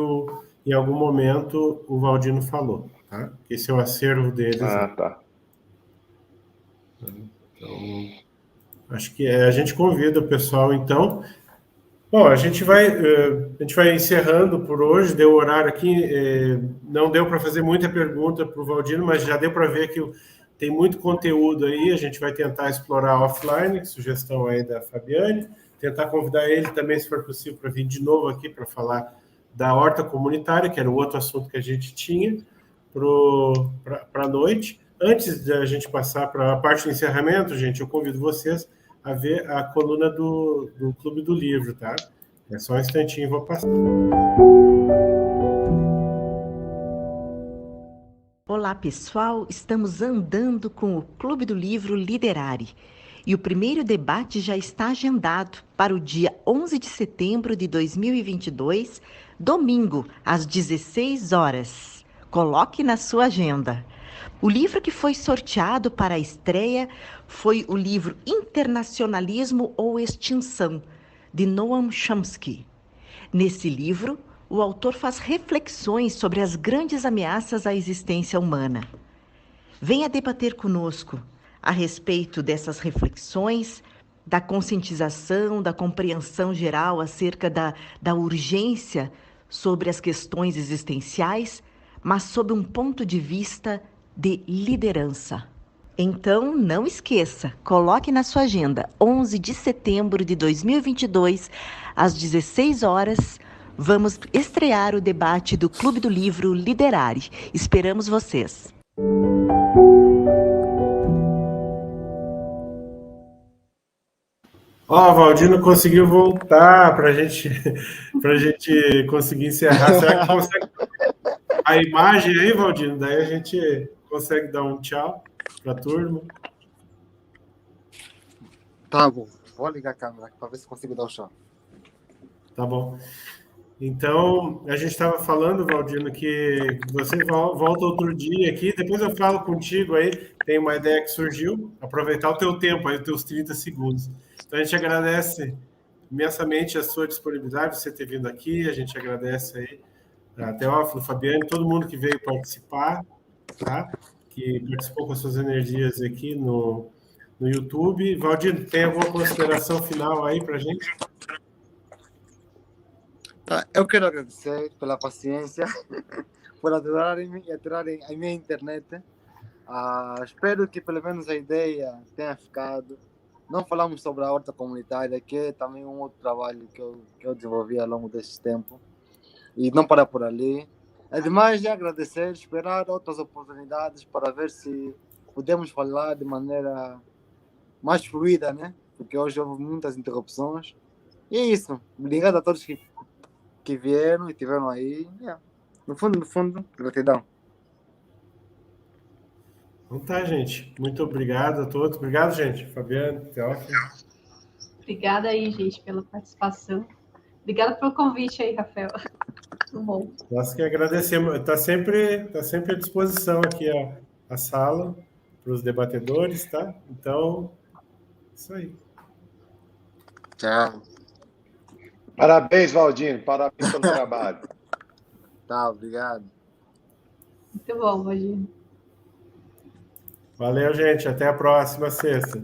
em algum momento o Valdino falou, tá? Esse é o acervo deles. Ah, tá. Então, acho que a gente convida o pessoal, então. Bom, a gente vai encerrando por hoje, deu o horário aqui, não deu para fazer muita pergunta para o Valdino, mas já deu para ver que tem muito conteúdo aí, a gente vai tentar explorar offline, sugestão aí da Fabiane, tentar convidar ele também, se for possível, para vir de novo aqui para falar da horta comunitária, que era o outro assunto que a gente tinha, para a noite. Antes da gente passar para a parte de encerramento, gente, eu convido vocês a ver a coluna do Clube do Livro, tá? É só um instantinho, vou passar. Olá, pessoal! Estamos andando com o Clube do Livro Liderare. E o primeiro debate já está agendado para o dia 11 de setembro de 2022, domingo, às 16 horas. Coloque na sua agenda. O livro que foi sorteado para a estreia foi o livro Internacionalismo ou Extinção, de Noam Chomsky. Nesse livro, o autor faz reflexões sobre as grandes ameaças à existência humana. Venha debater conosco a respeito dessas reflexões, da conscientização, da compreensão geral acerca da urgência sobre as questões existenciais, mas sob um ponto de vista de liderança. Então, não esqueça, coloque na sua agenda, 11 de setembro de 2022, às 16 horas, vamos estrear o debate do Clube do Livro Liderare. Esperamos vocês. Ó, o Valdino conseguiu voltar para a gente conseguir encerrar. Será que consegue a imagem aí, Valdino? Daí a gente consegue dar um tchau para a turma. Tá bom, vou ligar a câmera para ver se consigo dar o tchau. Tá bom. Então, a gente estava falando, Valdino, que você volta outro dia aqui, depois eu falo contigo aí, tem uma ideia que surgiu, aproveitar o teu tempo aí, os teus 30 segundos. Então, a gente agradece imensamente a sua disponibilidade, você ter vindo aqui, a gente agradece aí a Teófilo, Fabiane, todo mundo que veio participar, tá? Que participou com as suas energias aqui no YouTube. Valdino, tem alguma consideração final aí para a gente? Tá, eu quero agradecer pela paciência, por aturarem a minha internet. Espero que pelo menos a ideia tenha ficado. Não falamos sobre a horta comunitária, que é também um outro trabalho que eu desenvolvi ao longo desse tempo. E não parar por ali. Ademais de agradecer, esperar outras oportunidades para ver se podemos falar de maneira mais fluida, né? Porque hoje houve muitas interrupções. E é isso. Obrigado a todos que vieram e estiveram aí. No fundo, gratidão. Então tá, gente. Muito obrigado a todos. Obrigado, gente. Fabiano, Teófilo. Obrigada aí, gente, pela participação. Obrigada pelo convite aí, Rafael. Muito bom. Nós que agradecemos. Está sempre à disposição aqui a sala para os debatedores, tá? Então, isso aí. Tchau. Parabéns, Valdino. Parabéns pelo trabalho. Tá, obrigado. Muito bom, Valdino. Valeu, gente. Até a próxima sexta.